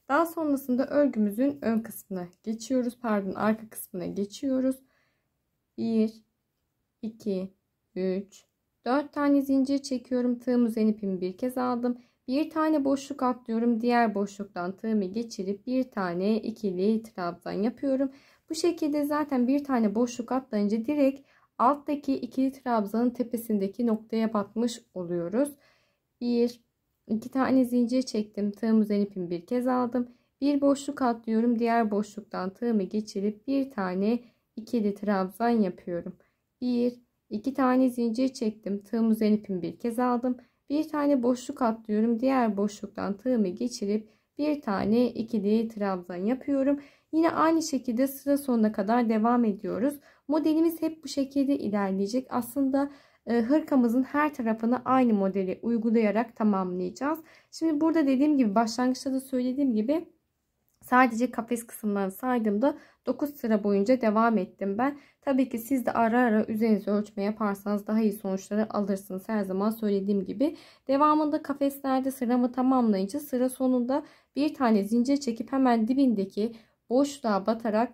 Daha sonrasında örgümüzün ön kısmına geçiyoruz. Pardon, arka kısmına geçiyoruz. 1, 2, 3, 4 tane zincir çekiyorum. Tığım üzerine ipimi bir kez aldım. Bir tane boşluk atlıyorum. Diğer boşluktan tığımı geçirip bir tane ikili trabzan yapıyorum. Bu şekilde zaten bir tane boşluk atlayınca direkt alttaki ikili trabzanın tepesindeki noktaya batmış oluyoruz. 1, 2 tane zincir çektim. Tığım üzerine ipimi bir kez aldım. Bir boşluk atlıyorum. Diğer boşluktan tığımı geçirip bir tane ikili trabzan yapıyorum. 1, 2 tane zincir çektim. Tığım üzerine ipimi bir kez aldım. Bir tane boşluk atlıyorum. Diğer boşluktan tığımı geçirip bir tane ikili trabzan yapıyorum. Yine aynı şekilde sıra sonuna kadar devam ediyoruz. Modelimiz hep bu şekilde ilerleyecek. Aslında hırkamızın her tarafını aynı modeli uygulayarak tamamlayacağız. Şimdi burada dediğim gibi, başlangıçta da söylediğim gibi, sadece kafes kısımlarını saydığımda 9 sıra boyunca devam ettim ben. Tabii ki siz de ara ara üzerinize ölçme yaparsanız daha iyi sonuçları alırsınız. Her zaman söylediğim gibi. Devamında kafeslerde sıramı tamamlayınca sıra sonunda bir tane zincir çekip hemen dibindeki boşluğa batarak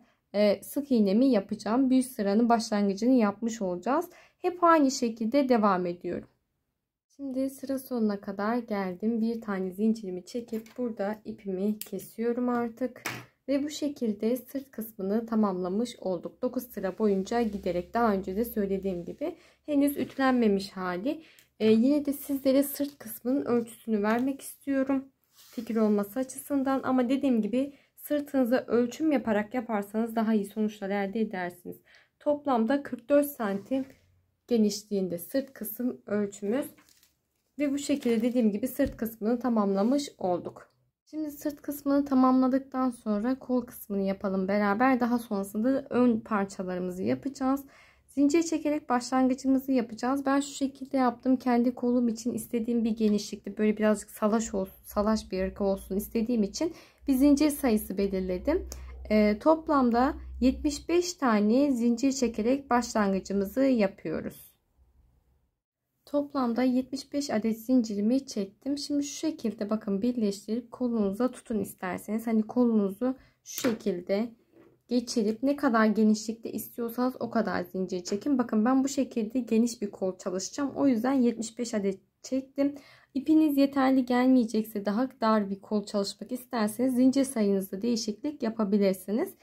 sık iğnemi yapacağım. Bir sıranın başlangıcını yapmış olacağız. Hep aynı şekilde devam ediyorum. Şimdi sıra sonuna kadar geldim. Bir tane zincirimi çekip burada ipimi kesiyorum artık. Ve bu şekilde sırt kısmını tamamlamış olduk. 9 sıra boyunca giderek, daha önce de söylediğim gibi, henüz ütülenmemiş hali. Yine de sizlere sırt kısmının ölçüsünü vermek istiyorum, fikir olması açısından. Ama dediğim gibi sırtınıza ölçüm yaparak yaparsanız daha iyi sonuçlar elde edersiniz. Toplamda 44 santim genişliğinde sırt kısım ölçümüz. Ve bu şekilde dediğim gibi sırt kısmını tamamlamış olduk. Şimdi sırt kısmını tamamladıktan sonra kol kısmını yapalım beraber. Daha sonrasında ön parçalarımızı yapacağız. Zincir çekerek başlangıcımızı yapacağız. Ben şu şekilde yaptım. Kendi kolum için istediğim bir genişlikte, böyle birazcık salaş olsun, salaş bir hırka olsun istediğim için bir zincir sayısı belirledim. Toplamda 75 tane zincir çekerek başlangıcımızı yapıyoruz. Toplamda 75 adet zincirimi çektim. Şimdi şu şekilde bakın, birleştirip kolunuza tutun isterseniz. Hani kolunuzu şu şekilde geçirip ne kadar genişlikte istiyorsanız o kadar zincir çekin. Bakın ben bu şekilde geniş bir kol çalışacağım. O yüzden 75 adet çektim. İpiniz yeterli gelmeyecekse, daha dar bir kol çalışmak isterseniz zincir sayınızda değişiklik yapabilirsiniz.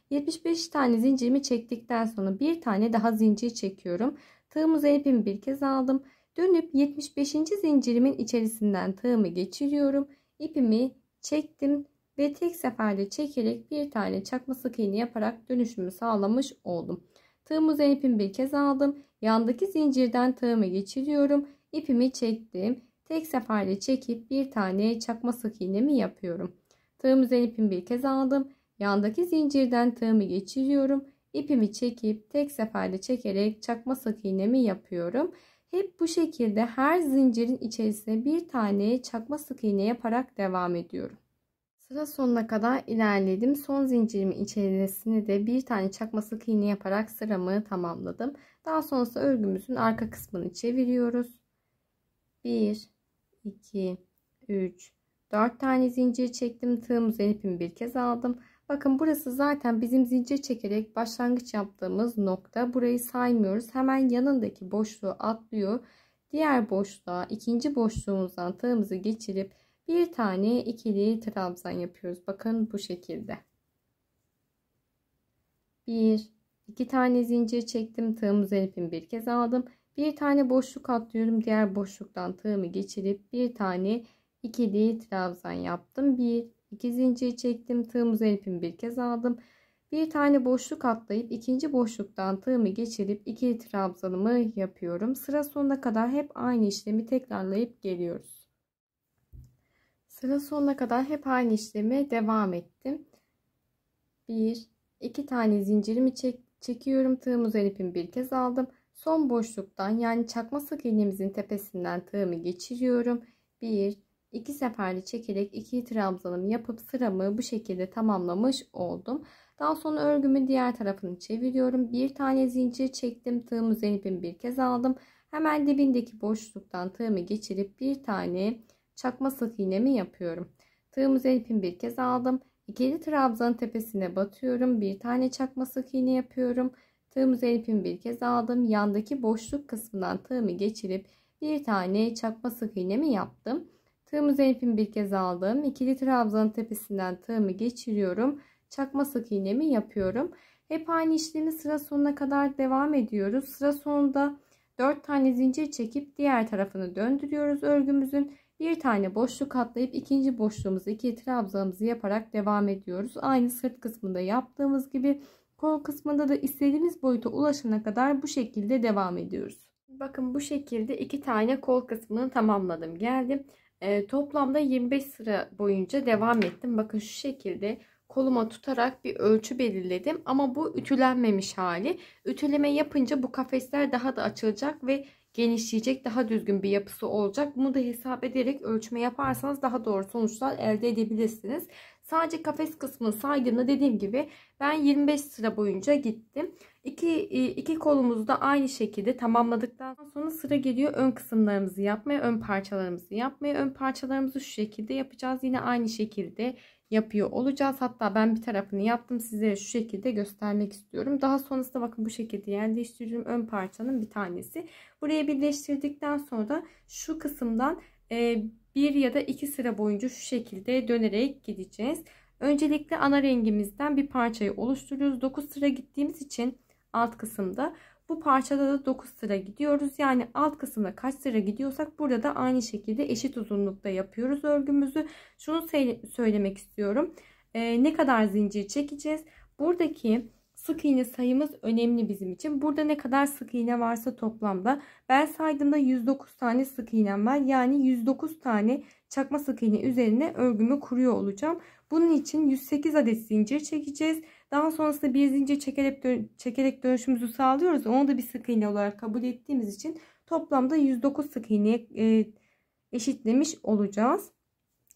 75 tane zincirimi çektikten sonra bir tane daha zincir çekiyorum. Tığım üzerine ipimi bir kez aldım. Dönüp 75. zincirimin içerisinden tığımı geçiriyorum. İpimi çektim ve tek seferde çekerek bir tane çakma sık iğne yaparak dönüşümü sağlamış oldum. Tığım üzerine ipimi bir kez aldım. Yandaki zincirden tığımı geçiriyorum. İpimi çektim. Tek seferde çekip bir tane çakma sık iğnemi yapıyorum. Tığım üzerine ipimi bir kez aldım. Yandaki zincirden tığımı geçiriyorum. İpimi çekip tek seferde çekerek çakma sık iğnemi yapıyorum. Hep bu şekilde her zincirin içerisine bir tane çakma sık iğne yaparak devam ediyorum. Sıra sonuna kadar ilerledim. Son zincirimin içerisine de bir tane çakma sık iğne yaparak sıramı tamamladım. Daha sonrasında örgümüzün arka kısmını çeviriyoruz. 1, 2, 3, 4 tane zincir çektim. Tığım üzerine ipimi bir kez aldım. Bakın burası zaten bizim zincir çekerek başlangıç yaptığımız nokta. Burayı saymıyoruz. Hemen yanındaki boşluğu atlıyor. Diğer boşluğa, ikinci boşluğumuzdan tığımızı geçirip bir tane ikili trabzan yapıyoruz. Bakın bu şekilde. 1, 2 tane zincir çektim. Tığım üzerine ipimi bir kez aldım. Bir tane boşluk atlıyorum. Diğer boşluktan tığımı geçirip bir tane ikili trabzan yaptım. 1, 2 zincir çektim. Tığım üzerine ipimi bir kez aldım. Bir tane boşluk atlayıp ikinci boşluktan tığımı geçirip ikili trabzanımı yapıyorum. Sıra sonuna kadar hep aynı işlemi tekrarlayıp geliyoruz. Sıra sonuna kadar hep aynı işlemi devam ettim. 1, 2 tane zincirimi çekiyorum. Tığım üzerine ipimi bir kez aldım. Son boşluktan yani çakma sık iğnemizin tepesinden tığımı geçiriyorum. 2 seferli çekerek 2 trabzanımı yapıp sıramı bu şekilde tamamlamış oldum. Daha sonra örgümün diğer tarafını çeviriyorum. Bir tane zincir çektim. Tığım üzerine ipimi bir kez aldım. Hemen dibindeki boşluktan tığımı geçirip bir tane çakma sık iğnemi yapıyorum. Tığım üzerine ipimi bir kez aldım. İkili trabzanın tepesine batıyorum. Bir tane çakma sık iğne yapıyorum. Tığım üzerine ipimi bir kez aldım. Yandaki boşluk kısmından tığımı geçirip bir tane çakma sık iğnemi yaptım. Tığım üzerine ipimi bir kez aldım. İkili trabzanın tepesinden tığımı geçiriyorum. Çakma sık iğnemi yapıyorum. Hep aynı işlemi sıra sonuna kadar devam ediyoruz. Sıra sonunda 4 tane zincir çekip diğer tarafını döndürüyoruz örgümüzün. Bir tane boşluk atlayıp ikinci boşluğumuzu, iki trabzanımızı yaparak devam ediyoruz. Aynı sırt kısmında yaptığımız gibi kol kısmında da istediğimiz boyuta ulaşana kadar bu şekilde devam ediyoruz. Bakın bu şekilde 2 tane kol kısmını tamamladım. Geldim. Toplamda 25 sıra boyunca devam ettim. Bakın şu şekilde koluma tutarak bir ölçü belirledim. Ama bu ütülenmemiş hali. Ütüleme yapınca bu kafesler daha da açılacak ve genişleyecek, daha düzgün bir yapısı olacak. Bunu da hesap ederek ölçme yaparsanız daha doğru sonuçlar elde edebilirsiniz. Sadece kafes kısmını saydığımda dediğim gibi ben 25 sıra boyunca gittim. İki kolumuzu da aynı şekilde tamamladıktan sonra sıra geliyor ön kısımlarımızı yapmaya, ön parçalarımızı yapmaya. Ön parçalarımızı şu şekilde yapacağız. Yine aynı şekilde yapıyor olacağız. Hatta ben bir tarafını yaptım. Sizlere şu şekilde göstermek istiyorum. Daha sonrasında bakın bu şekilde yer değiştiriyorum. Ön parçanın bir tanesi. Buraya birleştirdikten sonra şu kısımdan bir ya da 2 sıra boyunca şu şekilde dönerek gideceğiz. Öncelikle ana rengimizden bir parçayı oluşturuyoruz. 9 sıra gittiğimiz için alt kısımda bu parçada da 9 sıra gidiyoruz. Yani alt kısımda kaç sıra gidiyorsak burada da aynı şekilde eşit uzunlukta yapıyoruz örgümüzü. Şunu söylemek istiyorum. Ne kadar zincir çekeceğiz? Buradaki sık iğne sayımız önemli bizim için. Burada ne kadar sık iğne varsa toplamda ben saydığımda 109 tane sık iğnem var. Yani 109 tane çakma sık iğne üzerine örgümü kuruyor olacağım. Bunun için 108 adet zincir çekeceğiz. Daha sonrasında bir zincir çekerek dönüşümüzü sağlıyoruz. Onu da bir sık iğne olarak kabul ettiğimiz için toplamda 109 sık iğneye eşitlemiş olacağız.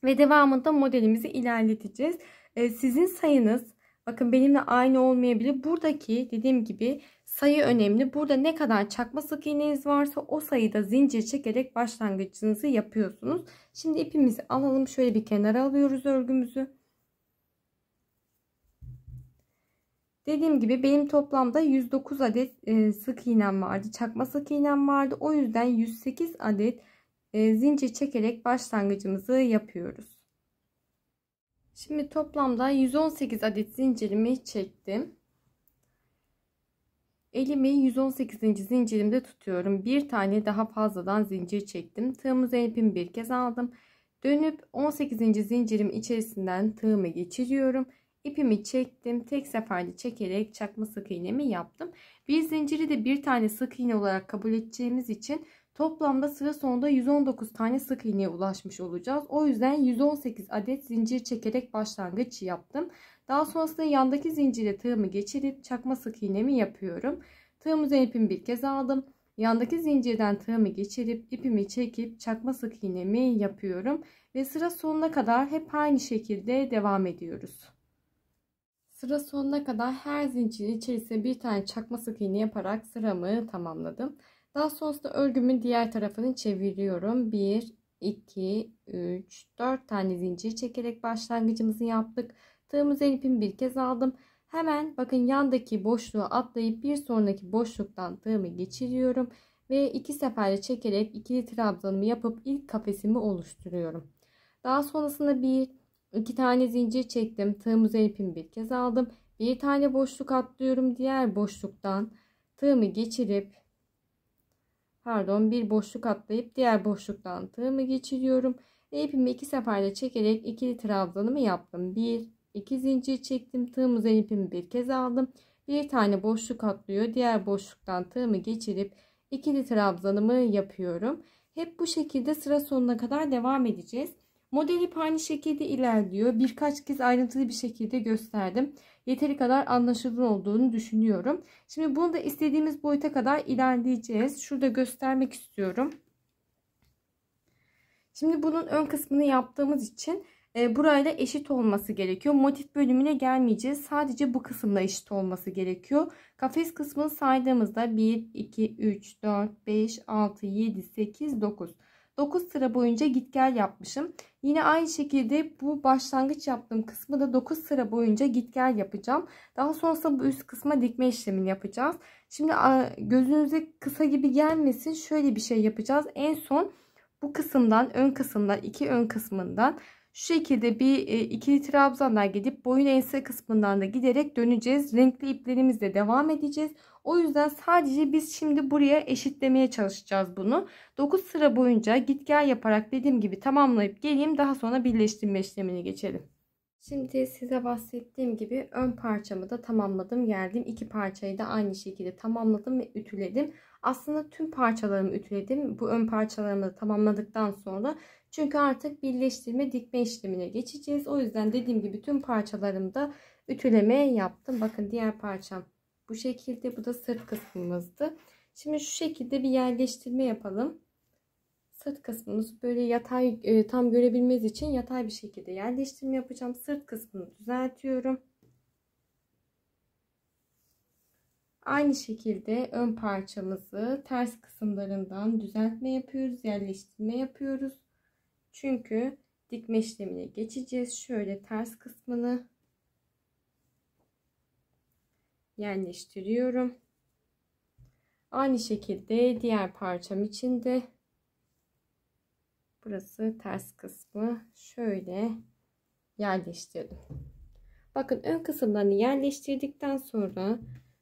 Ve devamında modelimizi ilerleteceğiz. Sizin sayınız bakın benimle aynı olmayabilir. Buradaki dediğim gibi sayı önemli. Burada ne kadar çakma sık iğneniz varsa o sayıda zincir çekerek başlangıcınızı yapıyorsunuz. Şimdi ipimizi alalım. Şöyle bir kenara alıyoruz örgümüzü. Dediğim gibi benim toplamda 109 adet sık iğnem vardı. Çakma sık iğnem vardı. O yüzden 108 adet zincir çekerek başlangıcımızı yapıyoruz. Şimdi toplamda 118 adet zincirimi çektim. Elimi 118. zincirimde tutuyorum. Bir tane daha fazladan zincir çektim. Tığımı ipimi bir kez aldım. Dönüp 18. zincirim içerisinden tığımı geçiriyorum. İpimi çektim. Tek seferde çekerek çakma sık iğnemi yaptım. Bir zinciri de bir tane sık iğne olarak kabul edeceğimiz için toplamda sıra sonunda 119 tane sık iğneye ulaşmış olacağız. O yüzden 118 adet zincir çekerek başlangıç yaptım. Daha sonrasında yandaki zincire tığımı geçirip çakma sık iğnemi yapıyorum. Tığım üzerine ipimi bir kez aldım. Yandaki zincirden tığımı geçirip ipimi çekip çakma sık iğnemi yapıyorum. Ve sıra sonuna kadar hep aynı şekilde devam ediyoruz. Sıra sonuna kadar her zincirin içerisine bir tane çakma sık iğne yaparak sıramı tamamladım. Daha sonrasında örgümün diğer tarafını çeviriyorum. 1, 2, 3, 4 tane zincir çekerek başlangıcımızı yaptık. Tığım üzerine ipimi bir kez aldım. Hemen bakın yandaki boşluğa atlayıp bir sonraki boşluktan tığımı geçiriyorum. Ve 2 seferle çekerek ikili trabzanımı yapıp ilk kafesimi oluşturuyorum. Daha sonrasında 2 tane zincir çektim. Tığım üzerine ipimi bir kez aldım. Bir tane boşluk atlıyorum. Diğer boşluktan tığımı geçirip bir boşluk atlayıp diğer boşluktan tığımı geçiriyorum. Ve ipimi 2 seferde çekerek ikili trabzanımı yaptım. 2 zincir çektim. Tığım üzerine ipimi bir kez aldım. Bir tane boşluk atlıyor. Diğer boşluktan tığımı geçirip ikili trabzanımı yapıyorum. Hep bu şekilde sıra sonuna kadar devam edeceğiz. Model hep aynı şekilde ilerliyor. Birkaç kez ayrıntılı bir şekilde gösterdim. Yeteri kadar anlaşılır olduğunu düşünüyorum. Şimdi bunu da istediğimiz boyuta kadar ilerleyeceğiz. Şurada göstermek istiyorum. Şimdi bunun ön kısmını yaptığımız için burayla eşit olması gerekiyor. Motif bölümüne gelmeyeceğiz. Sadece bu kısımla eşit olması gerekiyor. Kafes kısmını saydığımızda 1, 2, 3, 4, 5, 6, 7, 8, 9. 9 sıra boyunca git gel yapmışım. Yine aynı şekilde bu başlangıç yaptığım kısmı da 9 sıra boyunca git gel yapacağım. Daha sonrasında bu üst kısma dikme işlemini yapacağız. Şimdi gözünüze kısa gibi gelmesin. Şöyle bir şey yapacağız. En son bu kısımdan, ön kısımdan, iki ön kısmından şu şekilde bir ikili trabzanlar gidip boyun ense kısmından da giderek döneceğiz. Renkli iplerimizle devam edeceğiz. O yüzden sadece biz şimdi buraya eşitlemeye çalışacağız bunu. 9 sıra boyunca git gel yaparak dediğim gibi tamamlayıp geleyim. Daha sonra birleştirme işlemine geçelim. Şimdi size bahsettiğim gibi ön parçamı da tamamladım, geldim. İki parçayı da aynı şekilde tamamladım ve ütüledim. Aslında tüm parçalarımı ütüledim. Bu ön parçalarımı da tamamladıktan sonra, çünkü artık birleştirme dikme işlemine geçeceğiz. O yüzden dediğim gibi tüm parçalarımı da ütüleme yaptım. Bakın diğer parçam bu şekilde. Bu da sırt kısmımızdı. Şimdi şu şekilde bir yerleştirme yapalım. Sırt kısmımız böyle yatay, tam görebilmeniz için yatay bir şekilde yerleştirme yapacağım. Sırt kısmını düzeltiyorum. Aynı şekilde ön parçamızı ters kısımlarından düzeltme yapıyoruz, yerleştirme yapıyoruz. Çünkü dikme işlemine geçeceğiz. Şöyle ters kısmını yerleştiriyorum. Aynı şekilde diğer parçam için de burası ters kısmı şöyle yerleştirdim. Bakın ön kısımlarını yerleştirdikten sonra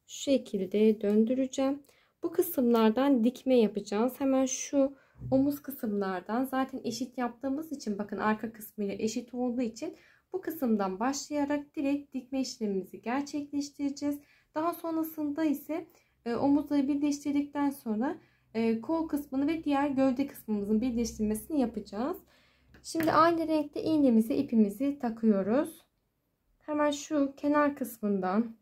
şu şekilde döndüreceğim. Bu kısımlardan dikme yapacağız. Hemen şu omuz kısımlardan zaten eşit yaptığımız için, bakın arka kısmı ile eşit olduğu için bu kısımdan başlayarak direkt dikme işlemimizi gerçekleştireceğiz. Daha sonrasında ise omuzları birleştirdikten sonra kol kısmını ve diğer gövde kısmımızın birleştirmesini yapacağız. Şimdi aynı renkte iğnemizi, ipimizi takıyoruz. Hemen şu kenar kısmından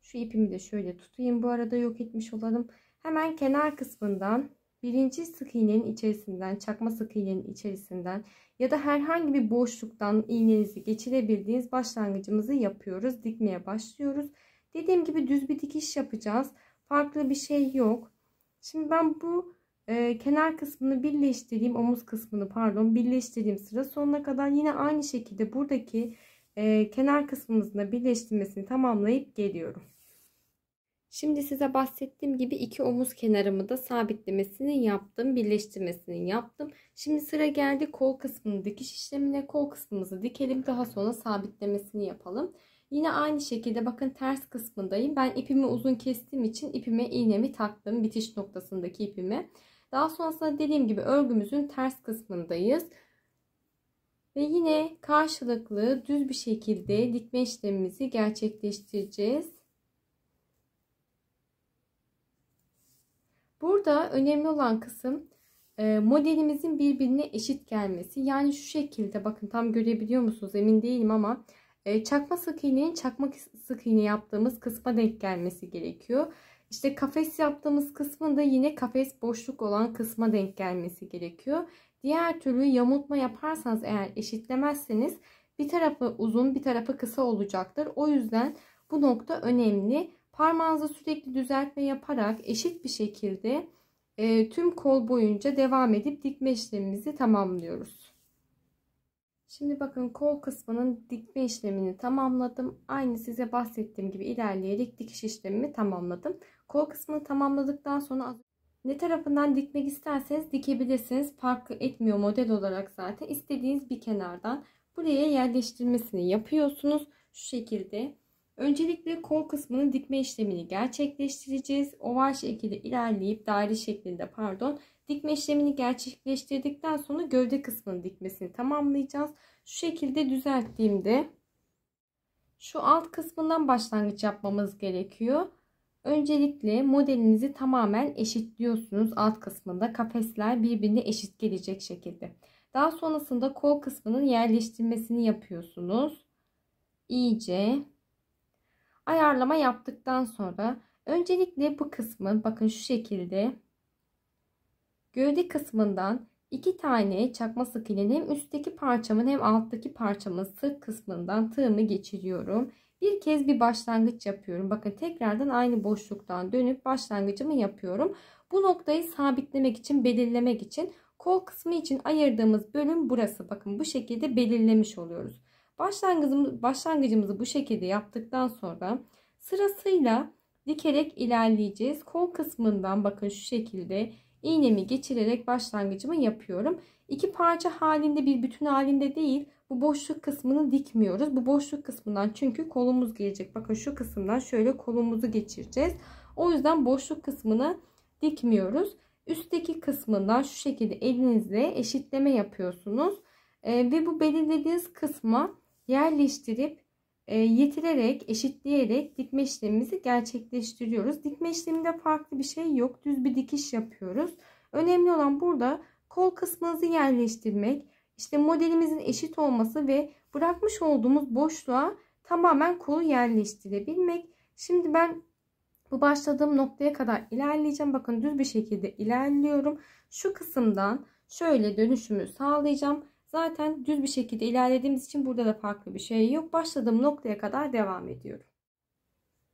şu ipimi de şöyle tutayım, bu arada yok etmiş olalım. Hemen kenar kısmından birinci sık iğnenin içerisinden, çakma sık iğnenin içerisinden ya da herhangi bir boşluktan iğnenizi geçirebildiğiniz başlangıcımızı yapıyoruz. Dikmeye başlıyoruz. Dediğim gibi düz bir dikiş yapacağız. Farklı bir şey yok. Şimdi ben bu kenar kısmını birleştireyim, omuz kısmını pardon birleştireyim sıra sonuna kadar. Yine aynı şekilde buradaki kenar kısmımızın da birleştirmesini tamamlayıp geliyorum. Şimdi size bahsettiğim gibi iki omuz kenarımı da sabitlemesini yaptım, birleştirmesini yaptım. Şimdi sıra geldi kol kısmının dikiş işlemine. Kol kısmımızı dikelim, daha sonra sabitlemesini yapalım. Yine aynı şekilde bakın ters kısmındayım. Ben ipimi uzun kestiğim için ipime iğnemi taktım, bitiş noktasındaki ipime. Daha sonrasında dediğim gibi örgümüzün ters kısmındayız. Ve yine karşılıklı düz bir şekilde dikme işlemimizi gerçekleştireceğiz. Burada önemli olan kısım modelimizin birbirine eşit gelmesi. Yani şu şekilde, bakın tam görebiliyor musunuz emin değilim ama çakma sık iğnenin çakma sık iğne yaptığımız kısma denk gelmesi gerekiyor. İşte kafes yaptığımız kısmın da yine kafes boşluk olan kısma denk gelmesi gerekiyor. Diğer türlü yamultma yaparsanız, eğer eşitlemezseniz bir tarafı uzun bir tarafı kısa olacaktır. O yüzden bu nokta önemli. Parmağınıza sürekli düzeltme yaparak eşit bir şekilde tüm kol boyunca devam edip dikme işlemimizi tamamlıyoruz. Şimdi bakın kol kısmının dikme işlemini tamamladım. Aynı size bahsettiğim gibi ilerleyerek dikiş işlemimi tamamladım. Kol kısmını tamamladıktan sonra ne tarafından dikmek isterseniz dikebilirsiniz. Fark etmiyor model olarak zaten. İstediğiniz bir kenardan buraya yerleştirmesini yapıyorsunuz. Şu şekilde. Öncelikle kol kısmının dikme işlemini gerçekleştireceğiz. Oval şekilde ilerleyip daire şeklinde dikme işlemini gerçekleştirdikten sonra gövde kısmının dikmesini tamamlayacağız. Şu şekilde düzelttiğimde şu alt kısmından başlangıç yapmamız gerekiyor. Öncelikle modelinizi tamamen eşitliyorsunuz. Alt kısmında kafesler birbirine eşit gelecek şekilde. Daha sonrasında kol kısmının yerleştirmesini yapıyorsunuz. İyice ayarlama yaptıktan sonra öncelikle bu kısmı bakın şu şekilde gövde kısmından 2 tane çakma sık iğnenin hem üstteki parçamın hem alttaki parçamın sık kısmından tığımı geçiriyorum. Bir kez bir başlangıç yapıyorum. Bakın tekrardan aynı boşluktan dönüp başlangıcımı yapıyorum. Bu noktayı sabitlemek için, belirlemek için kol kısmı için ayırdığımız bölüm burası. Bakın bu şekilde belirlemiş oluyoruz. Başlangıcımızı bu şekilde yaptıktan sonra sırasıyla dikerek ilerleyeceğiz. Kol kısmından bakın şu şekilde iğnemi geçirerek başlangıcımı yapıyorum. İki parça halinde, bir bütün halinde değil. Bu boşluk kısmını dikmiyoruz. Bu boşluk kısmından çünkü kolumuz gelecek. Bakın şu kısımdan şöyle kolumuzu geçireceğiz. O yüzden boşluk kısmını dikmiyoruz. Üstteki kısmından şu şekilde elinizle eşitleme yapıyorsunuz. Ve bu belirlediğiniz kısma yerleştirip yitirerek, eşitleyerek dikme işlemimizi gerçekleştiriyoruz. Dikme işleminde farklı bir şey yok. Düz bir dikiş yapıyoruz. Önemli olan burada kol kısmınızı yerleştirmek, işte modelimizin eşit olması ve bırakmış olduğumuz boşluğa tamamen kolu yerleştirebilmek. Şimdi ben bu başladığım noktaya kadar ilerleyeceğim. Bakın düz bir şekilde ilerliyorum. Şu kısımdan şöyle dönüşümü sağlayacağım. Zaten düz bir şekilde ilerlediğimiz için burada da farklı bir şey yok. Başladığım noktaya kadar devam ediyorum.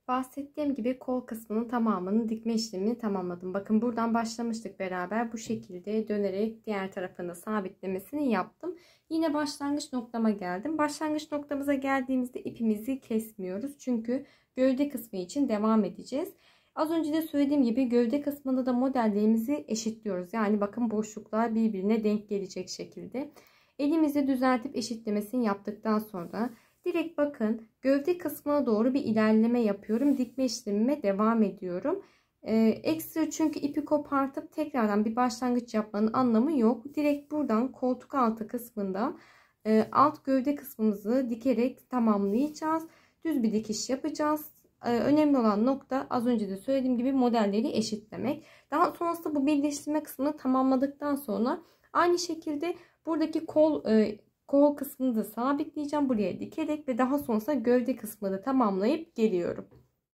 Bahsettiğim gibi kol kısmının tamamını dikme işlemini tamamladım. Bakın buradan başlamıştık beraber. Bu şekilde dönerek diğer tarafını sabitlemesini yaptım. Yine başlangıç noktama geldim. Başlangıç noktamıza geldiğimizde ipimizi kesmiyoruz. Çünkü gövde kısmı için devam edeceğiz. Az önce de söylediğim gibi gövde kısmında da modellerimizi eşitliyoruz. Yani bakın boşluklar birbirine denk gelecek şekilde. Elimizi düzeltip eşitlemesini yaptıktan sonra direkt bakın gövde kısmına doğru bir ilerleme yapıyorum. Dikme işlemime devam ediyorum. Ekstra çünkü ipi kopartıp tekrardan bir başlangıç yapmanın anlamı yok. Direkt buradan koltuk altı kısmından alt gövde kısmımızı dikerek tamamlayacağız. Düz bir dikiş yapacağız. Önemli olan nokta az önce de söylediğim gibi modelleri eşitlemek. Daha sonrasında bu birleştirme kısmını tamamladıktan sonra aynı şekilde buradaki kol kısmını da sabitleyeceğim buraya dikerek ve daha sonrasında gövde kısmını tamamlayıp geliyorum.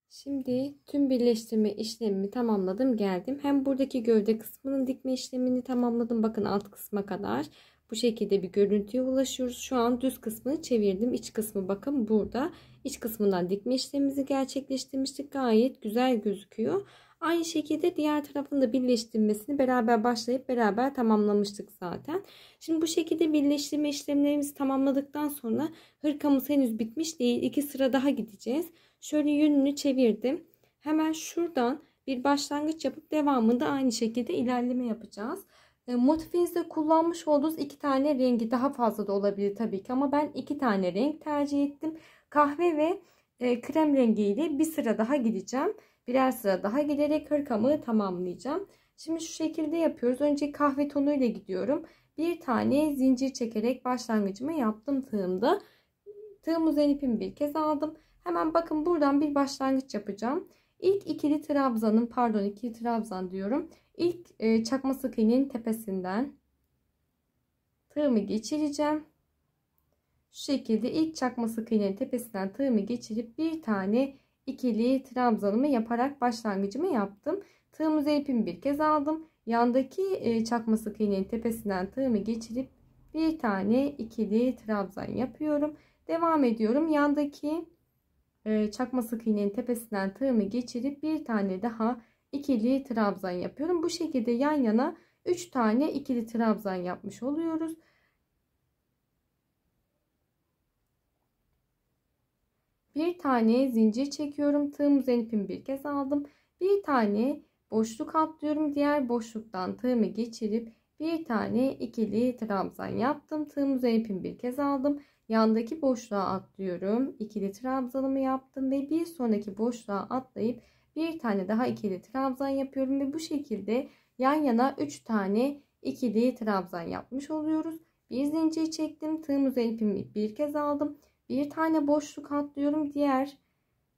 Şimdi tüm birleştirme işlemimi tamamladım, geldim. Hem buradaki gövde kısmının dikme işlemini tamamladım. Bakın alt kısma kadar bu şekilde bir görüntüye ulaşıyoruz. Şu an düz kısmını çevirdim. İç kısmı bakın burada. İç kısmından dikme işlemimizi gerçekleştirmiştik. Gayet güzel gözüküyor. Aynı şekilde diğer tarafın da birleştirmesini beraber başlayıp beraber tamamlamıştık zaten. Şimdi bu şekilde birleştirme işlemlerimizi tamamladıktan sonra hırkamız henüz bitmiş değil. 2 sıra daha gideceğiz. Şöyle yönünü çevirdim. Hemen şuradan bir başlangıç yapıp devamında aynı şekilde ilerleme yapacağız. Motifinizde kullanmış olduğunuz 2 tane rengi, daha fazla da olabilir tabii ki ama ben 2 tane renk tercih ettim. Kahve ve krem rengiyle bir sıra daha gideceğim. Birer sıra daha giderek hırkamı tamamlayacağım. Şimdi şu şekilde yapıyoruz. Önce kahve tonuyla gidiyorum. Bir tane zincir çekerek başlangıcımı yaptım tığımda. Tığım üzerine ipimi bir kez aldım. Hemen bakın buradan bir başlangıç yapacağım. İlk ikili trabzanın, pardon ikili trabzan diyorum. İlk çakma sık iğnenin tepesinden tığımı geçireceğim. Şu şekilde ilk çakma sık iğnenin tepesinden tığımı geçirip bir tane ikili trabzanımı yaparak başlangıcımı yaptım. Tığım üzerine ipimi bir kez aldım. Yandaki çakma sık iğnenin tepesinden tığımı geçirip bir tane ikili trabzan yapıyorum. Devam ediyorum. Yandaki çakma sık iğnenin tepesinden tığımı geçirip bir tane daha ikili trabzan yapıyorum. Bu şekilde yan yana 3 tane ikili trabzan yapmış oluyoruz. Bir tane zincir çekiyorum. Tığım üzerine ipimi bir kez aldım. Bir tane boşluk atlıyorum. Diğer boşluktan tığımı geçirip bir tane ikili trabzan yaptım. Tığım üzerine ipimi bir kez aldım. Yandaki boşluğa atlıyorum. İkili trabzanımı yaptım ve bir sonraki boşluğa atlayıp bir tane daha ikili trabzan yapıyorum ve bu şekilde yan yana 3 tane ikili trabzan yapmış oluyoruz. Bir zincir çektim. Tığım üzerine ipimi bir kez aldım. Bir tane boşluk atlıyorum. Diğer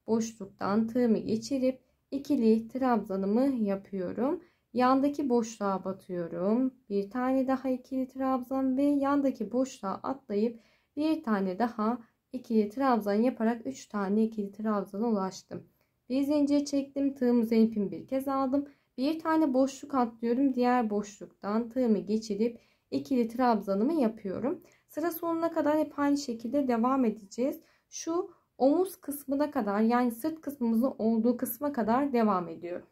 boşluktan tığımı geçirip ikili trabzanımı yapıyorum. Yandaki boşluğa batıyorum. Bir tane daha ikili trabzan ve yandaki boşluğa atlayıp bir tane daha ikili trabzan yaparak 3 tane ikili trabzana ulaştım. Bir zincir çektim. Tığımı ipimi bir kez aldım. Bir tane boşluk atlıyorum. Diğer boşluktan tığımı geçirip ikili trabzanımı yapıyorum. Sıra sonuna kadar hep aynı şekilde devam edeceğiz. Şu omuz kısmına kadar, yani sırt kısmımızın olduğu kısma kadar devam ediyorum.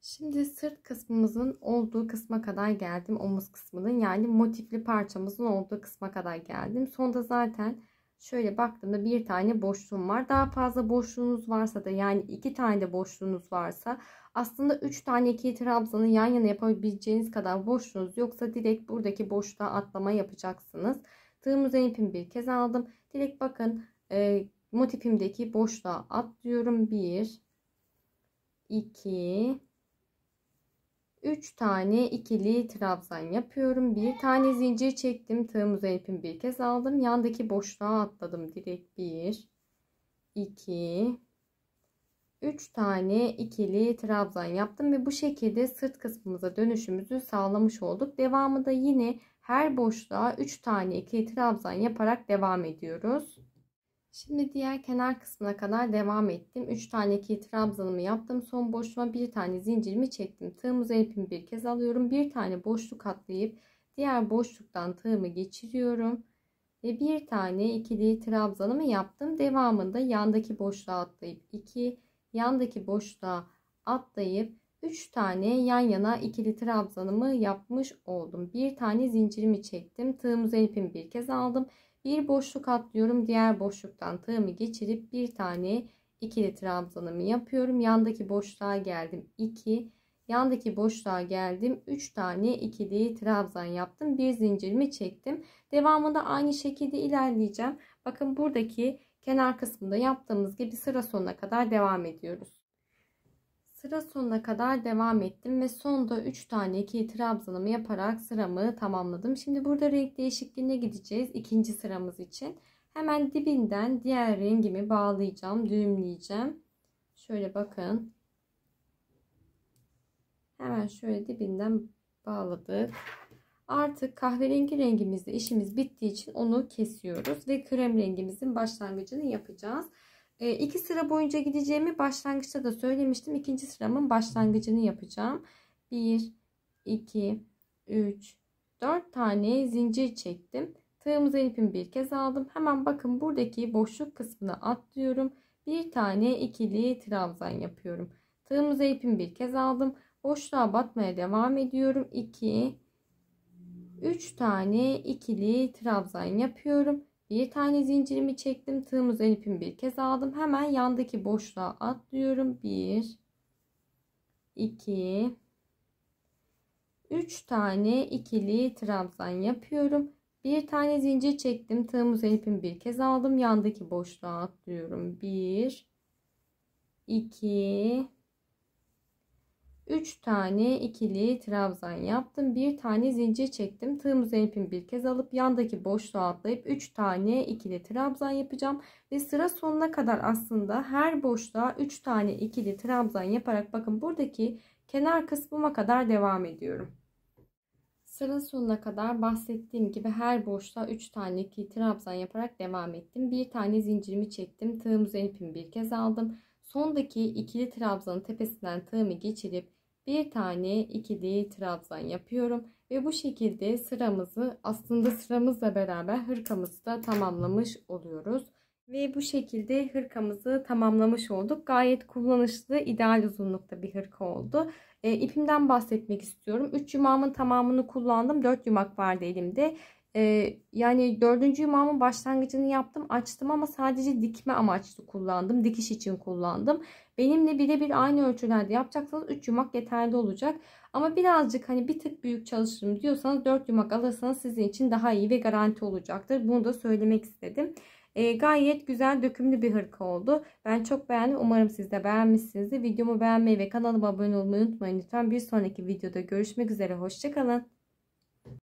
Şimdi sırt kısmımızın olduğu kısma kadar geldim. Omuz kısmının, yani motifli parçamızın olduğu kısma kadar geldim. Sonda zaten şöyle baktığımda bir tane boşluğum var. Daha fazla boşluğunuz varsa da, yani 2 tane de boşluğunuz varsa, aslında 3 tane ikili trabzanı yan yana yapabileceğiniz kadar boşluğunuz yoksa direkt buradaki boşluğa atlama yapacaksınız. Tığımı ipimi bir kez aldım. Direkt bakın motifimdeki boşluğa atlıyorum. 1 2 3 tane ikili trabzan yapıyorum. Bir tane zincir çektim. Tığımı ipimi bir kez aldım. Yandaki boşluğa atladım. Direkt 1 2 3 tane ikili trabzan yaptım ve bu şekilde sırt kısmımıza dönüşümüzü sağlamış olduk. Devamı da yine her boşluğa 3 tane ikili trabzan yaparak devam ediyoruz. Şimdi diğer kenar kısmına kadar devam ettim. 3 tane ikili trabzanımı yaptım. Son boşluğuma bir tane zincirimi çektim. Tığımı ipimi bir kez alıyorum. Bir tane boşluk atlayıp diğer boşluktan tığımı geçiriyorum. Ve bir tane ikili trabzanımı yaptım. Devamında yandaki boşluğa atlayıp 2, yandaki boşluğa atlayıp 3 tane yan yana ikili trabzanımı yapmış oldum. Bir tane zincirimi çektim. Tığımı ipimi bir kez aldım. Bir boşluk atlıyorum. Diğer boşluktan tığımı geçirip bir tane ikili trabzanımı yapıyorum. Yandaki boşluğa geldim. 2, yandaki boşluğa geldim. 3 tane ikili trabzan yaptım. Bir zincirimi çektim. Devamında aynı şekilde ilerleyeceğim. Bakın buradaki kenar kısmında yaptığımız gibi sıra sonuna kadar devam ediyoruz. Sıra sonuna kadar devam ettim ve sonda 3 tane ikili trabzanımı yaparak sıramı tamamladım. Şimdi burada renk değişikliğine gideceğiz ikinci sıramız için. Hemen dibinden diğer rengimi bağlayacağım, düğümleyeceğim. Şöyle bakın. Hemen şöyle dibinden bağladık. Artık kahverengi rengimizde işimiz bittiği için onu kesiyoruz ve krem rengimizin başlangıcını yapacağız. 2 sıra boyunca gideceğimi başlangıçta da söylemiştim. İkinci sıramın başlangıcını yapacağım. 1 2 3 4 tane zincir çektim. Tığımı ipimi bir kez aldım. Hemen bakın buradaki boşluk kısmına atlıyorum. Bir tane ikili trabzan yapıyorum. Tığımı ipimi bir kez aldım. Boşluğa batmaya devam ediyorum. 2 3 tane ikili trabzan yapıyorum. Bir tane zincirimi çektim. Tığımı ipimi bir kez aldım. Hemen yandaki boşluğa atlıyorum. 1 2 3 tane ikili trabzan yapıyorum. Bir tane zincir çektim. Tığımı ipimi bir kez aldım. Yandaki boşluğa atlıyorum. 1 2 3 tane ikili trabzan yaptım. Bir tane zincir çektim. Tığımı ipimi bir kez alıp yandaki boşluğa atlayıp 3 tane ikili trabzan yapacağım. Ve sıra sonuna kadar aslında her boşluğa 3 tane ikili trabzan yaparak bakın buradaki kenar kısmıma kadar devam ediyorum. Sıra sonuna kadar bahsettiğim gibi her boşluğa 3 tane ikili trabzan yaparak devam ettim. Bir tane zincirimi çektim. Tığımı ipimi bir kez aldım. Sondaki ikili trabzanın tepesinden tığımı geçirip bir tane ikili trabzan yapıyorum ve bu şekilde sıramızı aslında sıramızla beraber hırkamızı da tamamlamış oluyoruz. Ve bu şekilde hırkamızı tamamlamış olduk. Gayet kullanışlı, ideal uzunlukta bir hırka oldu. İpimden bahsetmek istiyorum. 3 yumağımın tamamını kullandım. 4 yumak vardı elimde. Yani 4. yumağımın başlangıcını yaptım, açtım ama sadece dikme amaçlı kullandım. Dikiş için kullandım. Benimle birebir aynı ölçülerde yapacaksanız 3 yumak yeterli olacak. Ama birazcık hani bir tık büyük çalışırım diyorsanız 4 yumak alırsanız sizin için daha iyi ve garanti olacaktır. Bunu da söylemek istedim. Gayet güzel dökümlü bir hırka oldu. Ben çok beğendim. Umarım siz de beğenmişsinizdir. Videomu beğenmeyi ve kanalıma abone olmayı unutmayın lütfen. Bir sonraki videoda görüşmek üzere. Hoşça kalın.